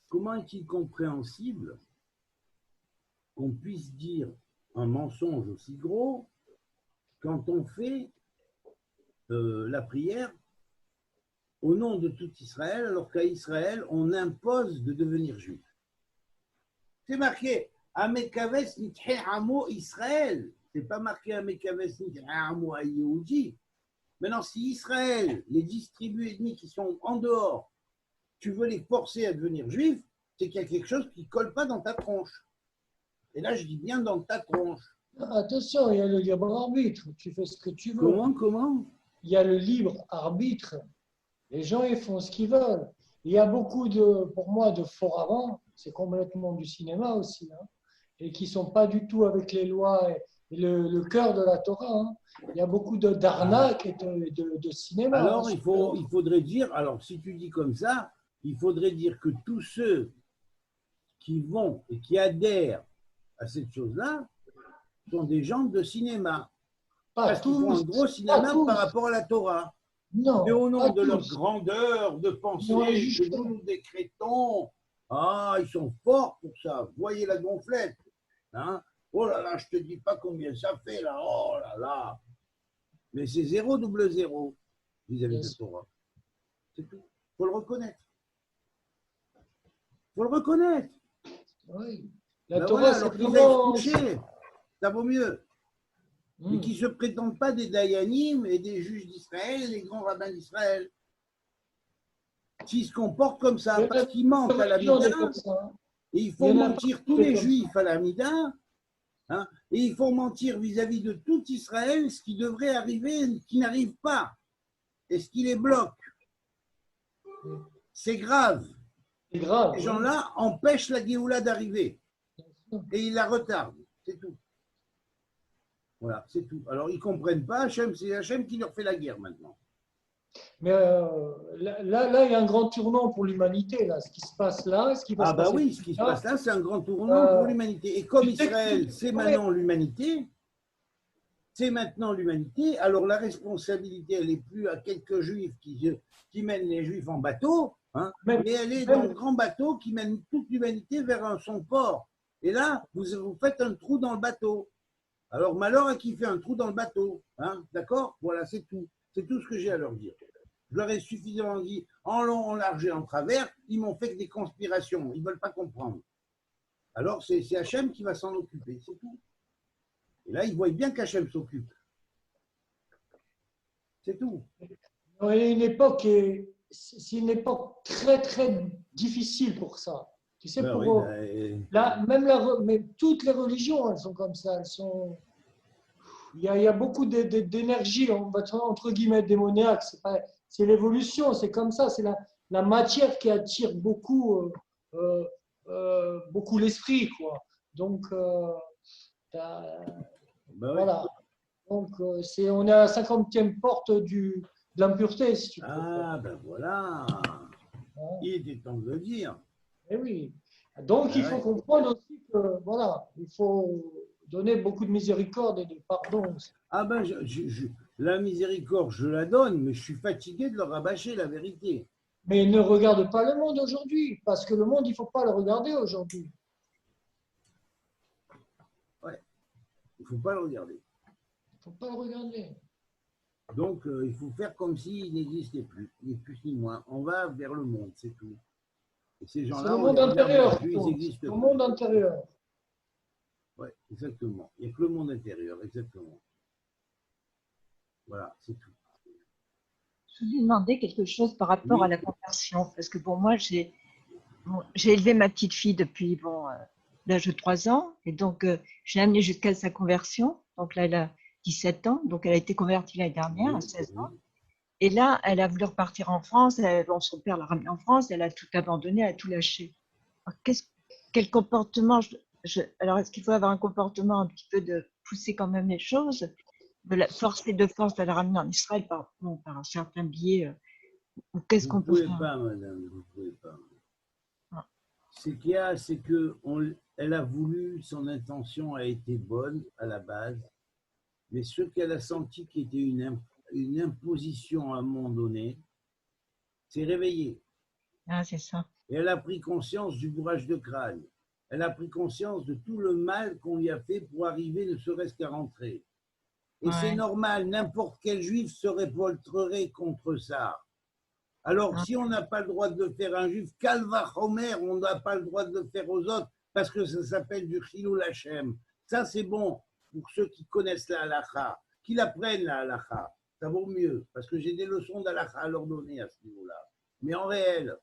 Speaker 1: comment est-il compréhensible qu'on puisse dire un mensonge aussi gros quand on fait la prière au nom de tout Israël, alors qu'à Israël, on impose de devenir juif? C'est marqué Amekaves Nithe Amo Israël. C'est pas marqué Amekaves Nithe Amo Yehudi. Maintenant, si Israël, les 10 tribus ethniques qui sont en dehors, tu veux les forcer à devenir juifs, c'est qu'il y a quelque chose qui ne colle pas dans ta tronche. Et là, je dis bien dans ta tronche.
Speaker 3: Attention, il y a le libre arbitre. Tu fais ce que tu veux.
Speaker 1: Comment?
Speaker 3: Il y a le libre arbitre. Les gens, ils font ce qu'ils veulent. Il y a beaucoup pour moi, de faux rabbins. C'est complètement du cinéma aussi. Hein, et qui ne sont pas du tout avec les lois et le cœur de la Torah. Hein. Il y a beaucoup d'arnaques et de cinéma.
Speaker 1: Alors,
Speaker 3: hein,
Speaker 1: il faudrait dire, alors si tu dis comme ça, il faudrait dire que tous ceux qui vont et qui adhèrent à cette chose-là sont des gens de cinéma. Parce qu'ils font un gros cinéma par rapport à la Torah.
Speaker 3: Non,
Speaker 1: mais au nom de leur
Speaker 3: tous.
Speaker 1: grandeur, de pensée,
Speaker 3: Non,
Speaker 1: que nous décrétons, ils sont forts pour ça. Voyez la gonflette. Hein? Oh là là, je te dis pas combien ça fait là. Oh là là. Mais c'est 0 double 0 vis-à-vis de Torah. C'est tout. Il faut le reconnaître. Il faut le reconnaître.
Speaker 3: Oui. La
Speaker 1: Ben
Speaker 3: Torah,
Speaker 1: voilà,
Speaker 3: c'est
Speaker 1: alors qu'ils
Speaker 3: vraiment...
Speaker 1: aillent se coucher, ça vaut mieux. Et qui ne se prétendent pas des Dayanim et des juges d'Israël, les grands rabbins d'Israël. S'ils se comportent comme ça, parce qu'ils mentent à la Mida, et ils font mentir tous les juifs à la Mida, hein, et ils font mentir vis-à-vis de tout Israël, ce qui devrait arriver, qui n'arrive pas, et ce qui les bloque. C'est grave.
Speaker 3: C'est grave.
Speaker 1: Ces gens-là empêchent la Géoula d'arriver, et ils la retardent, c'est tout. Voilà, c'est tout. Alors, ils ne comprennent pas, Hachem, c'est Hachem qui leur fait la guerre maintenant.
Speaker 3: Mais là, il y a un grand tournant pour l'humanité, là. Ce qui se passe là, ce qui va se passer.
Speaker 1: Oui, ce qui se passe là, c'est un grand tournant pour l'humanité. Et comme Israël, c'est maintenant l'humanité, alors la responsabilité, elle n'est plus à quelques juifs qui mènent les juifs en bateau, hein, mais elle est dans le grand bateau qui mène toute l'humanité vers son port. Et là, vous faites un trou dans le bateau. Alors, malheur à qui fait un trou dans le bateau. Hein, d'accord? Voilà, c'est tout. C'est tout ce que j'ai à leur dire. Je leur ai suffisamment dit en long, en large et en travers. Ils m'ont fait que des conspirations. Ils ne veulent pas comprendre. Alors, c'est Hachem qui va s'en occuper. C'est tout. Et là, ils voient bien qu'Hachem s'occupe. C'est tout.
Speaker 3: Il y a une époque, c'est une époque très, très difficile pour ça. Tu sais, mais toutes les religions, elles sont comme ça. Elles sont... il y a beaucoup d'énergie, entre guillemets, démoniaque. C'est l'évolution, c'est comme ça. C'est la matière qui attire beaucoup, beaucoup l'esprit, quoi. Donc, voilà. Donc, on est à la 50e porte de l'impureté, si tu préfères.
Speaker 1: Ben voilà. Il était temps de le dire.
Speaker 3: Eh oui. Donc, il faut comprendre aussi que, voilà, il faut donner beaucoup de miséricorde et de pardon.
Speaker 1: La miséricorde, je la donne, mais je suis fatigué de leur rabâcher la vérité.
Speaker 3: Mais ne regarde pas le monde aujourd'hui, parce que le monde, il ne faut pas le regarder aujourd'hui.
Speaker 1: Ouais, il ne faut pas le regarder.
Speaker 3: Il ne faut pas le regarder.
Speaker 1: Donc, il faut faire comme s'il n'existait plus, ni plus ni moins. On va vers le monde, c'est tout. Et ces
Speaker 3: C'est
Speaker 1: gens-là,
Speaker 3: le
Speaker 1: on
Speaker 3: monde
Speaker 1: les regarde même
Speaker 3: intérieur,
Speaker 1: plus, ils
Speaker 3: plutôt.
Speaker 1: n'existent
Speaker 3: Le
Speaker 1: plus.
Speaker 3: monde intérieur.
Speaker 1: Oui, exactement. Il n'y a que le monde intérieur, exactement. Voilà, c'est tout.
Speaker 4: Je voulais demander quelque chose par rapport
Speaker 1: Oui.
Speaker 4: à la conversion, parce que bon, moi, j'ai élevé ma petite fille depuis l'âge de 3 ans, et donc je l'ai amenée jusqu'à sa conversion. Donc là, elle a 17 ans, donc elle a été convertie l'année dernière à 16 ans. Et là, elle a voulu repartir en France. Son père l'a ramenée en France. Elle a tout abandonné, elle a tout lâché. Alors, quel comportement alors, est-ce qu'il faut avoir un comportement un petit peu de pousser quand même les choses, de la forcer de force de la ramener en Israël par un certain biais, ou qu'est-ce
Speaker 1: Vous ne
Speaker 4: qu'on peut
Speaker 1: pouvez
Speaker 4: faire?
Speaker 1: pas, madame, vous ne pouvez pas.
Speaker 4: Ah.
Speaker 1: Ce qu'il y a, c'est qu'elle a voulu, son intention a été bonne à la base, mais ce qu'elle a senti qui était une imposition à un moment donné, s'est réveillé.
Speaker 4: Ah, c'est ça.
Speaker 1: Et elle a pris conscience du bourrage de crâne. Elle a pris conscience de tout le mal qu'on lui a fait pour arriver ne serait-ce qu'à rentrer. Et c'est
Speaker 4: Ouais.
Speaker 1: normal, n'importe quel juif se révolterait contre ça. Alors,
Speaker 4: Ah.
Speaker 1: si on n'a pas le droit de le faire à un juif, Kalva Homer, on n'a pas le droit de le faire aux autres parce que ça s'appelle du Chilul Hashem. Ça, c'est bon pour ceux qui connaissent la halakha, qui apprennent la halakha. Ça vaut mieux parce que j'ai des leçons d'halakha à leur donner à ce niveau-là. Mais en réel,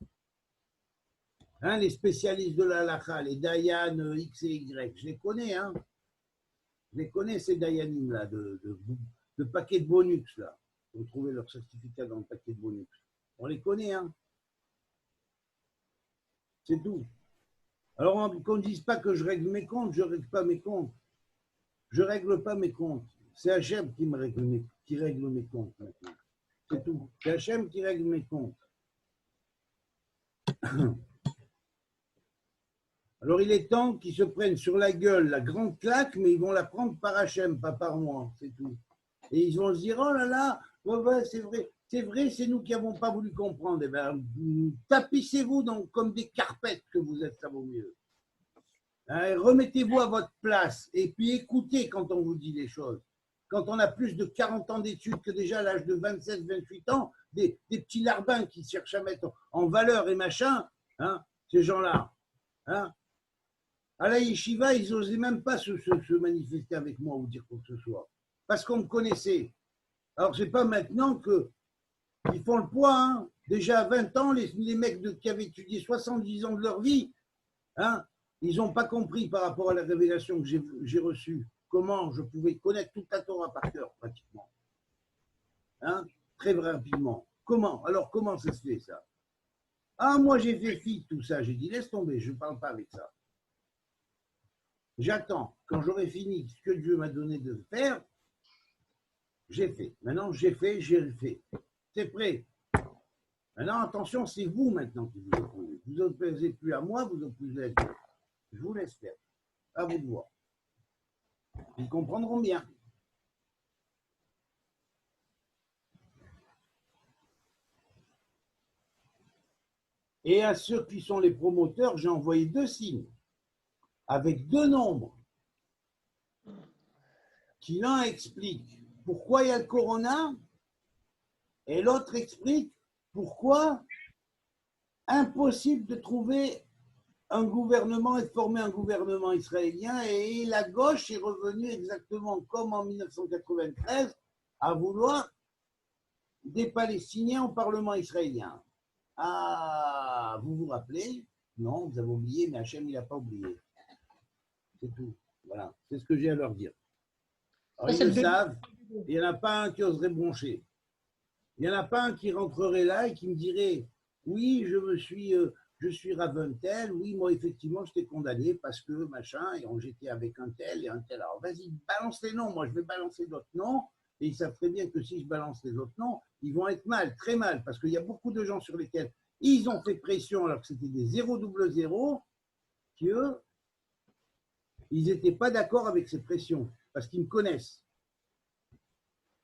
Speaker 1: hein, les spécialistes de la halakha, les Dayan X et Y, je les connais. Hein. Je les connais, ces Dayanim-là, de paquets de bonus. Là. Vous trouvez leur certificat dans le paquet de bonus. On les connaît, hein. C'est tout. Alors, qu'on ne dise pas que je règle mes comptes, je ne règle pas mes comptes. Je ne règle pas mes comptes. C'est Hachem qui règle mes comptes maintenant. C'est tout. C'est Hachem qui règle mes comptes. Alors, il est temps qu'ils se prennent sur la gueule la grande claque, mais ils vont la prendre par Hachem, pas par moi. C'est tout. Et ils vont se dire, oh là là, ouais, c'est vrai. C'est vrai, c'est nous qui n'avons pas voulu comprendre. Eh bien, tapissez-vous donc comme des carpettes que vous êtes, ça vaut mieux. Hein, remettez-vous à votre place et puis écoutez quand on vous dit les choses. Quand on a plus de 40 ans d'études que déjà à l'âge de 27-28 ans, des petits larbins qui cherchent à mettre en valeur et machin, hein, ces gens-là. Hein, à la yeshiva, ils n'osaient même pas se manifester avec moi ou dire quoi que ce soit. Parce qu'on me connaissait. Alors, c'est pas maintenant qu'ils font le poids. Hein. Déjà à 20 ans, les mecs qui avaient étudié 70 ans de leur vie, hein, ils n'ont pas compris par rapport à la révélation que j'ai reçue comment je pouvais connaître toute la Torah par cœur, pratiquement. Hein, très rapidement. Comment? Alors, comment ça se fait, ça? Ah, moi, j'ai fait fi de tout ça. J'ai dit, laisse tomber, je ne parle pas avec ça. J'attends. Quand j'aurai fini ce que Dieu m'a donné de faire, j'ai fait. Maintenant, j'ai fait. C'est prêt. Maintenant, attention, c'est vous maintenant qui vous opposez. Vous opposez plus à moi, vous opposez à Dieu. Je vous laisse faire. À vous de voir. Ils comprendront bien. Et à ceux qui sont les promoteurs, j'ai envoyé 2 signes avec 2 nombres qui l'un explique pourquoi il y a le corona et l'autre explique pourquoi impossible de trouver un gouvernement et de former un gouvernement israélien, et la gauche est revenue exactement comme en 1993 à vouloir des Palestiniens au Parlement israélien. Ah, vous vous rappelez? Non, vous avez oublié, mais Hachem, il n'a pas oublié. C'est tout. Voilà, c'est ce que j'ai à leur dire. Alors, ils le savent, il n'y en a pas un qui oserait broncher. Il n'y en a pas un qui rentrerait là et qui me dirait, oui, je suis Raventel, oui, moi, effectivement, j'étais condamné parce que, machin, et j'étais avec un tel et un tel. Alors, vas-y, balance les noms, moi, je vais balancer d'autres noms, et ils savent très bien que si je balance les autres noms, ils vont être mal, très mal, parce qu'il y a beaucoup de gens sur lesquels ils ont fait pression alors que c'était des 000, qui, eux, ils n'étaient pas d'accord avec ces pressions, parce qu'ils me connaissent.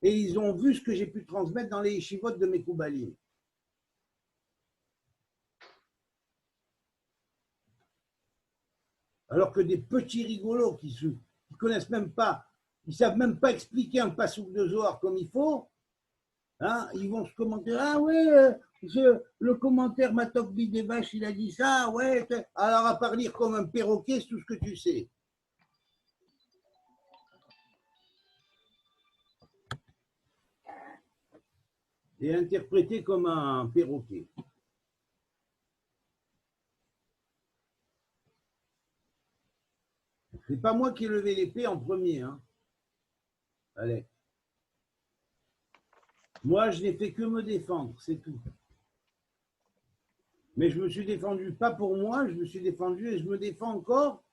Speaker 1: Et ils ont vu ce que j'ai pu transmettre dans les yeshivotes de mes Koubalim. Alors que des petits rigolos qui connaissent même pas, ils savent même pas expliquer un passouk de Zohar comme il faut, Hein, ils vont se commenter. Ah ouais, le commentaire Matok Bidébache, il a dit ça. Ouais, alors à part lire comme un perroquet, c'est tout ce que tu sais. Et interpréter comme un perroquet. C'est pas moi qui ai levé l'épée en premier. Hein. Allez. Moi, je n'ai fait que me défendre, c'est tout. Mais je me suis défendu pas pour moi, je me suis défendu et je me défends encore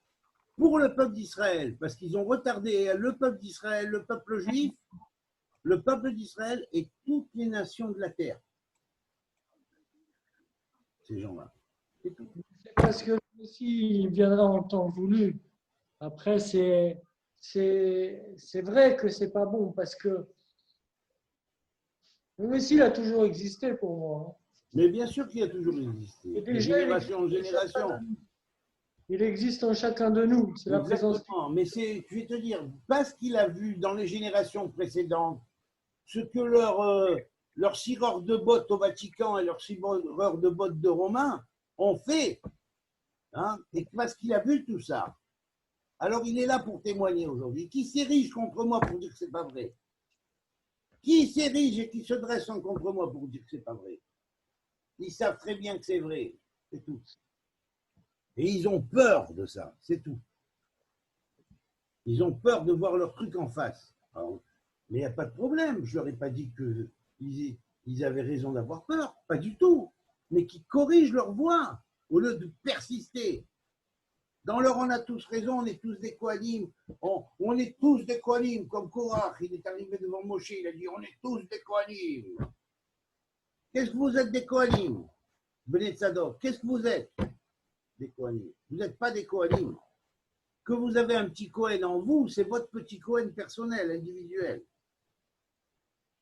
Speaker 1: pour le peuple d'Israël, parce qu'ils ont retardé le peuple d'Israël, le peuple juif, le peuple d'Israël et toutes les nations de la terre. Ces gens-là. C'est tout.
Speaker 3: C'est parce que le Messie viendra en temps voulu. Après, c'est vrai que c'est pas bon parce que le Messie il a toujours existé pour moi.
Speaker 1: Mais bien sûr qu'il a toujours existé.
Speaker 3: Et
Speaker 1: De
Speaker 3: déjà,
Speaker 1: génération en génération.
Speaker 3: Il existe en chacun de nous. C'est la présence.
Speaker 1: Exactement. Mais c'est, je vais te dire, parce qu'il a vu dans les générations précédentes ce que leurs sireurs de bottes au Vatican et leurs sireurs de bottes de Romains ont fait, hein, et parce qu'il a vu tout ça. Alors il est là pour témoigner aujourd'hui. Qui s'érige contre moi pour dire que c'est pas vrai? Qui s'érige et qui se dresse contre moi pour dire que c'est pas vrai? Ils savent très bien que c'est vrai, c'est tout. Et ils ont peur de ça, c'est tout. Ils ont peur de voir leur truc en face. Alors, mais il n'y a pas de problème. Je ne leur ai pas dit qu'ils avaient raison d'avoir peur, pas du tout. Mais qu'ils corrigent leur voie au lieu de persister. Dans leur on a tous raison, on est tous des Kohanim. On est tous des Kohanim, comme Korach. Il est arrivé devant Moshe, il a dit on est tous des Kohanim. Qu'est-ce que vous êtes des Kohanim? Bnei Tzadok, qu'est-ce que vous êtes des Kohanim? Vous n'êtes pas des Kohanim. Que vous avez un petit Kohen en vous, c'est votre petit Kohen personnel, individuel.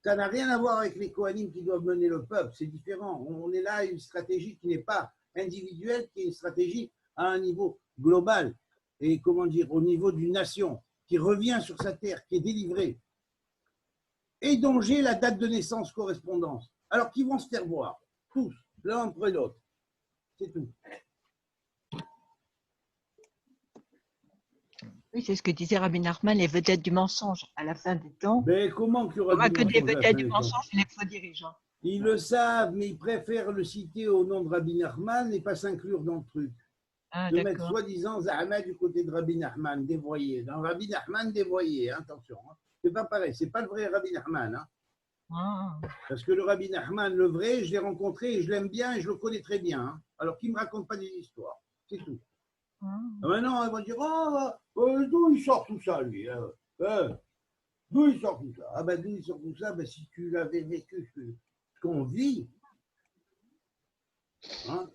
Speaker 1: Ça n'a rien à voir avec les Kohanim qui doivent mener le peuple, c'est différent. On est là à une stratégie qui n'est pas individuelle, qui est une stratégie à un niveau global et comment dire, au niveau d'une nation qui revient sur sa terre, qui est délivrée et dont j'ai la date de naissance correspondance. Alors qu'ils vont se faire voir, tous, l'un après l'autre. C'est tout.
Speaker 4: Oui, c'est ce que disait Rabbi Nachman, les vedettes du mensonge à la fin des temps.
Speaker 1: Mais comment qu'il y
Speaker 4: Il n'y
Speaker 1: aura
Speaker 4: aura que des vedettes du mensonge et les faux dirigeants.
Speaker 1: Ils le savent, mais ils préfèrent le citer au nom de Rabbi Nachman et pas s'inclure dans le truc.
Speaker 4: Ah,
Speaker 1: De mettre soi-disant Zahama du côté de Rabbi Nachman, dévoyé. Dans Rabbi Nachman, dévoyé, attention. Hein. C'est pas pareil, c'est pas le vrai Rabbi Nachman. Hein.
Speaker 4: Ah.
Speaker 1: Parce que le Rabbi Nachman, le vrai, je l'ai rencontré et je l'aime bien et je le connais très bien. Hein. Alors qu'il ne me raconte pas des histoires. C'est tout.
Speaker 4: Ah.
Speaker 1: Maintenant, ils vont dire d'où il sort tout ça, lui d'où il sort tout ça? Ah ben, d'où il sort tout ça? Ben, si tu l'avais vécu ce qu'on vit, hein,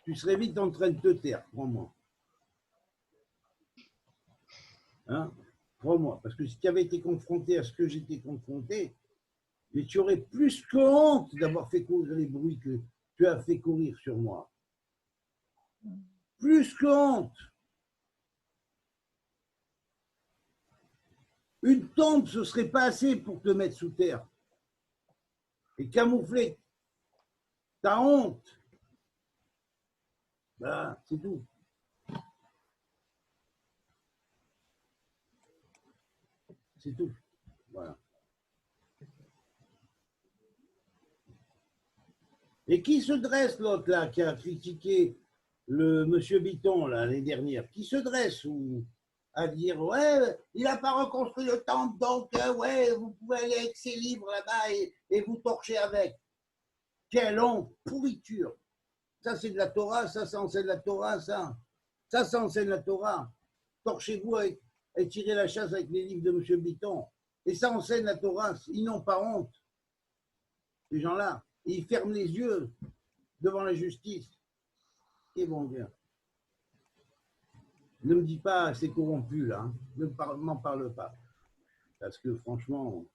Speaker 1: tu serais vite en train de te taire, crois-moi. Hein? Crois-moi, parce que si tu avais été confronté à ce que j'étais confronté, mais tu aurais plus que honte d'avoir fait courir les bruits que tu as fait courir sur moi. Plus que honte. Une tombe, ce ne serait pas assez pour te mettre sous terre et camoufler ta honte. Voilà, c'est tout. C'est tout. Voilà. Et qui se dresse, l'autre là, qui a critiqué le monsieur Bitton l'année dernière? Qui se dresse à dire ouais, il n'a pas reconstruit le temple, donc ouais, vous pouvez aller avec ses livres là-bas et vous torcher avec. Quelle honte, pourriture. Ça, c'est de la Torah, ça enseigne la Torah, ça. Ça enseigne la Torah. Torchez-vous et tirez la chasse avec les livres de M. Bitton. Et ça enseigne la Torah. Ils n'ont pas honte, ces gens-là. Ils ferment les yeux devant la justice. Ils vont bien. Ne me dis pas c'est corrompu, là. Hein. Ne m'en parle pas. Parce que franchement,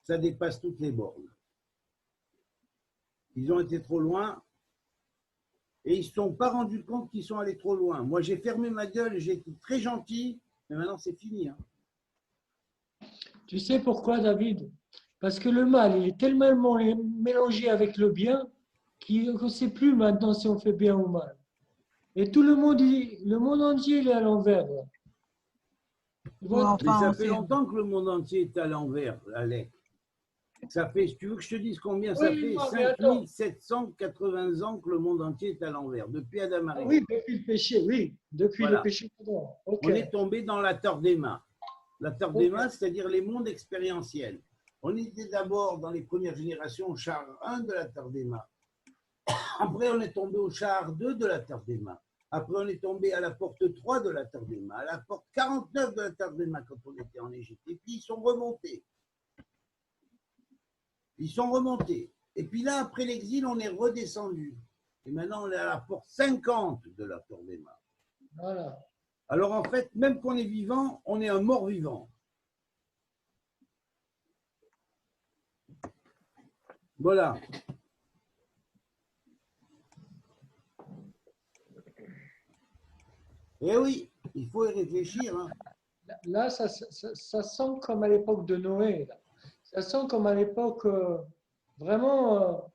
Speaker 1: ça dépasse toutes les bornes. Ils ont été trop loin. Et ils ne se sont pas rendus compte qu'ils sont allés trop loin. Moi, j'ai fermé ma gueule, j'ai été très gentil, mais maintenant, c'est fini. Hein.
Speaker 3: Tu sais pourquoi, David? Parce que le mal, il est tellement mélangé avec le bien qu'on ne sait plus maintenant si on fait bien ou mal. Et tout le monde entier, il est à l'envers. Là. Tu
Speaker 4: Bon,
Speaker 3: vois,
Speaker 1: Mais
Speaker 4: enfin,
Speaker 1: ça
Speaker 4: on
Speaker 1: fait
Speaker 4: sait.
Speaker 1: longtemps que le monde entier est à l'envers, Alex. Ça fait, si tu veux que je te dise combien ça
Speaker 3: oui,
Speaker 1: fait?
Speaker 3: non, mais attends.
Speaker 1: 5780 ans que le monde entier est à l'envers, depuis Adam
Speaker 3: Ah
Speaker 1: Harry.
Speaker 3: oui, depuis le péché, oui. Depuis le
Speaker 1: Voilà.
Speaker 3: péché. Pardon. Ok.
Speaker 1: On est tombé dans la Tordéma. La Tordéma,
Speaker 3: Ok.
Speaker 1: c'est-à-dire les mondes expérientiels. On était d'abord dans les premières générations au char 1 de la Tordéma. Après, on est tombé au char 2 de la Tordéma. Après, on est tombé à la porte 3 de la Tordéma, à la porte 49 de la Tordéma quand on était en Égypte. Et puis, ils sont remontés. Ils sont remontés. Et puis là, après l'exil, on est redescendu. Et maintenant, on est à la porte 50 de la Tordéma.
Speaker 3: Voilà.
Speaker 1: Alors, en fait, même qu'on est vivant, on est un mort-vivant. Voilà. Eh oui, il faut y réfléchir. Hein.
Speaker 3: Là, ça sent comme à l'époque de Noé. Là. Ça sent comme à l'époque vraiment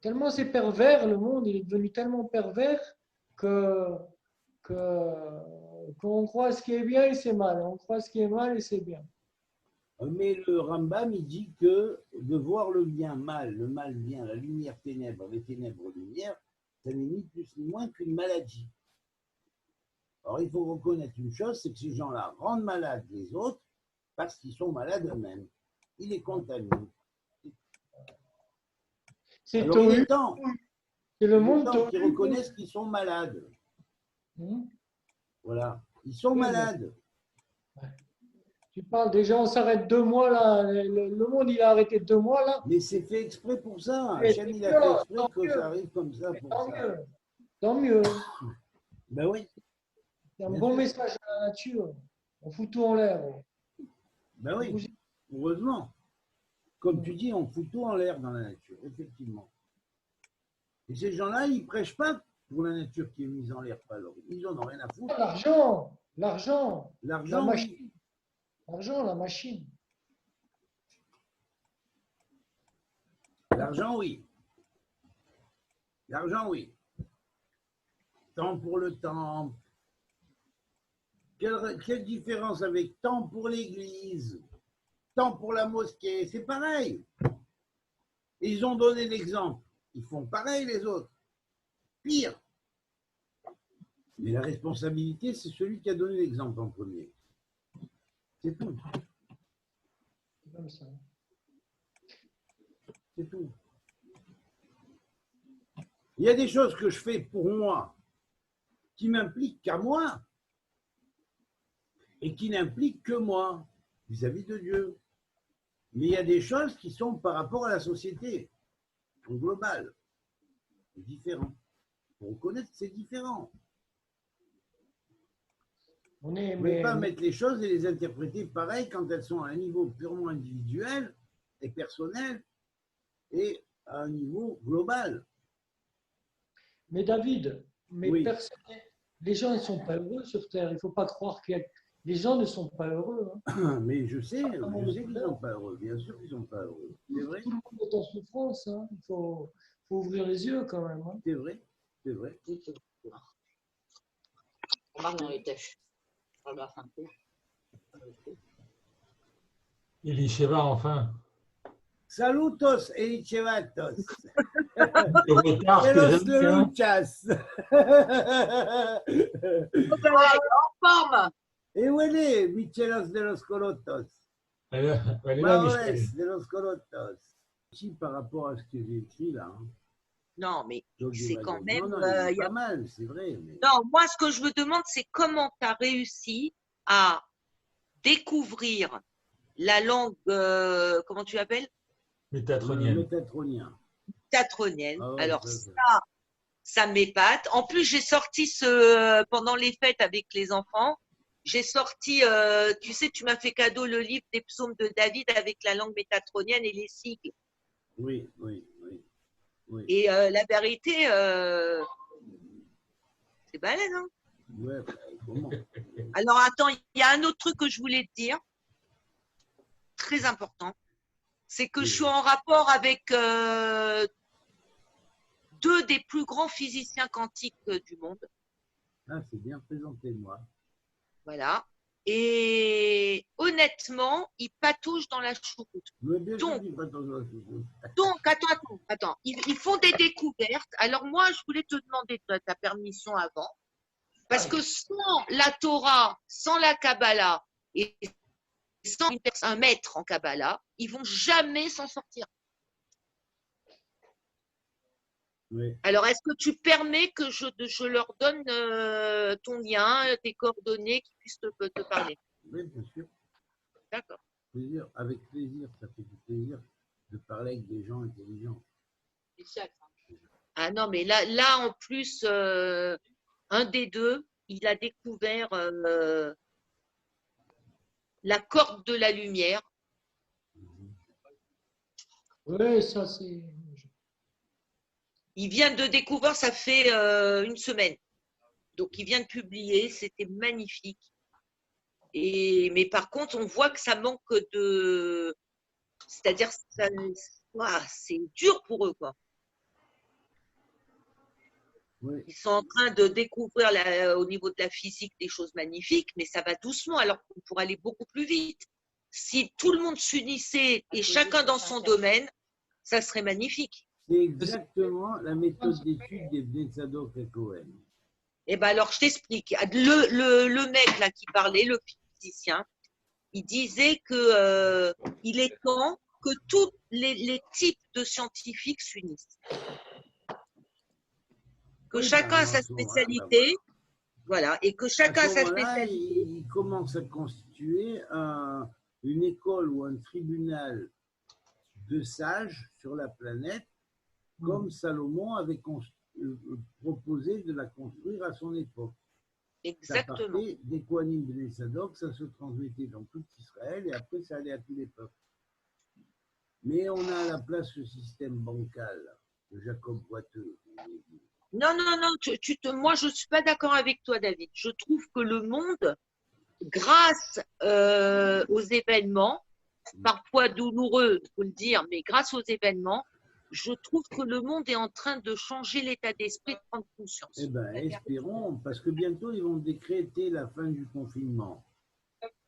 Speaker 3: tellement c'est pervers, le monde, il est devenu tellement pervers que qu'on croit ce qui est bien et c'est mal. On croit ce qui est mal et c'est bien.
Speaker 1: Mais le Rambam, il dit que de voir le bien mal, le mal bien, la lumière ténèbres, les ténèbres lumière, ça n'est ni plus ni moins qu'une maladie. Alors il faut reconnaître une chose, c'est que ces gens-là rendent malades les autres parce qu'ils sont malades eux-mêmes. Ils les contaminent.
Speaker 3: C'est
Speaker 1: Alors il est
Speaker 3: Tohu,
Speaker 1: temps,
Speaker 3: c'est le monde
Speaker 1: qu'ils
Speaker 3: Tohu.
Speaker 1: reconnaissent qu'ils sont malades. Voilà, ils sont
Speaker 3: Oui,
Speaker 1: malades.
Speaker 3: Tu parles déjà, on s'arrête 2 mois là. Le monde, il a arrêté 2 mois là.
Speaker 1: Mais c'est fait exprès pour ça.
Speaker 3: Mais
Speaker 1: Hachem,
Speaker 3: c'est
Speaker 1: il a fait
Speaker 3: bien,
Speaker 1: exprès
Speaker 3: tant
Speaker 1: que
Speaker 3: mieux.
Speaker 1: ça arrive comme ça pour
Speaker 3: Tant
Speaker 1: ça.
Speaker 3: mieux. Tant mieux.
Speaker 1: Ben oui,
Speaker 3: C'est un
Speaker 1: bien
Speaker 3: bon
Speaker 1: sûr.
Speaker 3: message à la nature. On fout tout en l'air.
Speaker 1: Ben oui, heureusement. Comme tu dis, on fout tout en l'air dans la nature, effectivement. Et ces gens-là, ils ne prêchent pas pour la nature qui est mise en l'air, pas l'homme. Ils en ont rien à foutre.
Speaker 3: L'argent, l'argent, la
Speaker 1: L'argent,
Speaker 3: machine.
Speaker 1: oui.
Speaker 3: L'argent, la machine.
Speaker 1: L'argent, oui. L'argent, oui. Temps pour le temps. Quelle différence avec temps pour l'église, temps pour la mosquée, c'est pareil. Et ils ont donné l'exemple. Ils font pareil les autres. Pire. Mais la responsabilité, c'est celui qui a donné l'exemple en premier. C'est tout.
Speaker 3: C'est comme ça.
Speaker 1: C'est tout. Il y a des choses que je fais pour moi qui m'impliquent qu'à moi et qui n'impliquent que moi vis-à-vis de Dieu. Mais il y a des choses qui sont par rapport à la société, au global. C'est différent. Il faut reconnaître que c'est différent.
Speaker 3: On est,
Speaker 1: Vous ne pouvez pas mettre les choses et les interpréter pareil quand elles sont à un niveau purement individuel et personnel et à un niveau global.
Speaker 3: mais David, mais
Speaker 1: Oui.
Speaker 3: les gens ne sont pas heureux sur Terre. Il ne faut pas croire que les gens ne sont pas heureux. Hein.
Speaker 1: Mais je sais qu'ils ne sont pas heureux. Bien sûr qu'ils ne sont pas heureux. C'est vrai.
Speaker 3: Tout le monde est en souffrance. Hein. Il faut ouvrir les yeux quand même. Hein.
Speaker 1: C'est vrai. C'est vrai.
Speaker 5: Elisheva, enfin.
Speaker 1: Salutos Elichevatos.
Speaker 5: Le retard
Speaker 1: Et
Speaker 5: que
Speaker 1: los
Speaker 5: j'aime bien.
Speaker 1: luchas.
Speaker 6: En forme.
Speaker 1: Et où elle est, Michelos de los Colotos?
Speaker 5: Elle est là,
Speaker 1: Maoles
Speaker 5: Michel.
Speaker 1: de los Colotos. Ici, par rapport à ce que j'ai écrit là. Hein.
Speaker 6: Non, mais
Speaker 1: Donc,
Speaker 6: c'est quand même.
Speaker 1: Non, il y a pas mal, c'est vrai. Mais...
Speaker 6: Non, moi, ce que je me demande, c'est comment tu as réussi à découvrir la langue, comment tu l'appelles?
Speaker 5: Métatronienne.
Speaker 1: Métatronien.
Speaker 6: Tatronienne.
Speaker 1: Ah ouais,
Speaker 6: Alors,
Speaker 1: ça.
Speaker 6: ça m'épate. En plus, j'ai sorti pendant les fêtes avec les enfants, j'ai sorti, tu sais, tu m'as fait cadeau le livre des psaumes de David avec la langue métatronienne et les sigles.
Speaker 1: Oui.
Speaker 6: Et la vérité, c'est balèze, hein?
Speaker 1: Ouais, comment?
Speaker 6: Alors, attends, il y a un autre truc que je voulais te dire, très important. C'est que je suis en rapport avec deux des plus grands physiciens quantiques du monde.
Speaker 1: Ah, c'est bien présenté, moi.
Speaker 6: Voilà. Et honnêtement, ils patouchent dans la choucroute.
Speaker 1: Mais bien sûr
Speaker 6: Donc,
Speaker 1: qu'il faut attendre la choucroute.
Speaker 6: Donc, attends. Ils font des découvertes. Alors, moi, je voulais te demander ta permission avant. Parce que sans la Torah, sans la Kabbalah et sans un maître en Kabbalah, ils vont jamais s'en sortir.
Speaker 1: Oui.
Speaker 6: Alors, est-ce que tu permets que je leur donne ton lien, tes coordonnées, qu'ils puissent te parler?
Speaker 1: Oui, bien sûr.
Speaker 6: D'accord.
Speaker 1: Plaisir, avec plaisir, ça fait du plaisir de parler avec des gens intelligents.
Speaker 6: Ah non, mais là en plus, un des deux, il a découvert la corde de la lumière.
Speaker 3: Oui, ça c'est.
Speaker 6: Il vient de découvrir, ça fait une semaine. Donc, il vient de publier, c'était magnifique. Mais par contre, on voit que ça manque de. C'est-à-dire, c'est dur pour eux, quoi.
Speaker 1: Oui.
Speaker 6: Ils sont en train de découvrir au niveau de la physique des choses magnifiques, mais ça va doucement, alors qu'on pourrait aller beaucoup plus vite. Si tout le monde s'unissait et chacun dans son domaine, ça serait magnifique.
Speaker 1: C'est exactement la méthode d'étude des Bnei Tzadok et Cohen.
Speaker 6: Eh ben alors, je t'explique. Le mec là qui parlait, le physicien, il disait que il est temps que tous les types de scientifiques s'unissent. Que chacun a sa spécialité, voilà, et que chacun a sa spécialité.
Speaker 1: Il commence à constituer une école ou un tribunal de sages sur la planète, comme Salomon avait proposé de la construire à son époque.
Speaker 6: Exactement.
Speaker 1: Ça partait des Kohanim Bnei Tzadok, ça se transmettait dans tout Israël et après ça allait à tous les peuples. Mais on a à la place ce système bancal de Jacob Boiteux.
Speaker 6: Non, moi je ne suis pas d'accord avec toi, David. Je trouve que le monde, grâce aux événements, parfois douloureux, il faut le dire, mais grâce aux événements, je trouve que le monde est en train de changer l'état d'esprit, de prendre conscience.
Speaker 1: Eh bien, espérons, parce que bientôt, ils vont décréter la fin du confinement.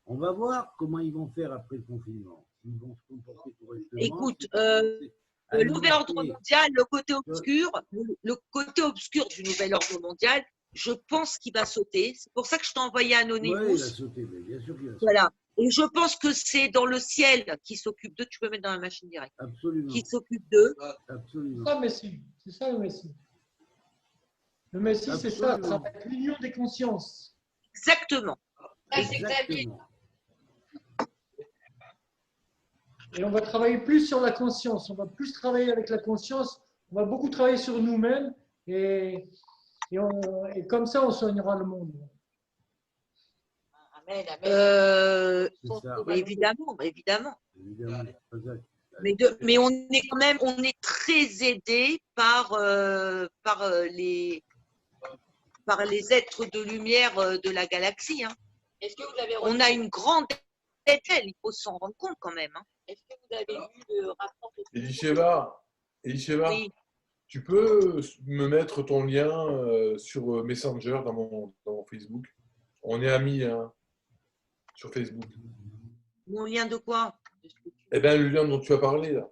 Speaker 1: On va voir comment ils vont faire après le confinement. Ils vont se comporter correctement.
Speaker 6: Écoute, le nouvel ordre mondial, le côté obscur du nouvel ordre mondial, je pense qu'il va sauter. C'est pour ça que je t'ai envoyé Anonymous.
Speaker 1: Oui, il va sauter, mais bien sûr qu'il va sauter.
Speaker 6: Voilà. Et je pense que c'est dans le ciel qui s'occupe d'eux. Tu peux mettre dans la machine directe.
Speaker 1: Absolument.
Speaker 6: Qui s'occupe d'eux.
Speaker 1: Absolument.
Speaker 3: C'est ça, Messie. C'est ça, le Messie. Le Messie, c'est ça. Ça va être l'union des consciences.
Speaker 6: Exactement.
Speaker 1: Exactement.
Speaker 3: Et on va travailler plus sur la conscience. On va plus travailler avec la conscience. On va beaucoup travailler sur nous-mêmes. Et comme ça, on soignera le monde.
Speaker 6: Évidemment. Mais on est très aidé par les êtres de lumière de la galaxie. Hein. On a une grande échelle, il faut s'en rendre compte quand même. Hein. Est-ce que vous avez vu le rapport de
Speaker 2: Elisheva,
Speaker 6: oui.
Speaker 2: Tu peux me mettre ton lien sur Messenger dans mon Facebook? On est amis hein, sur Facebook.
Speaker 6: Mon lien de quoi?
Speaker 2: Eh bien, le lien dont tu as parlé là.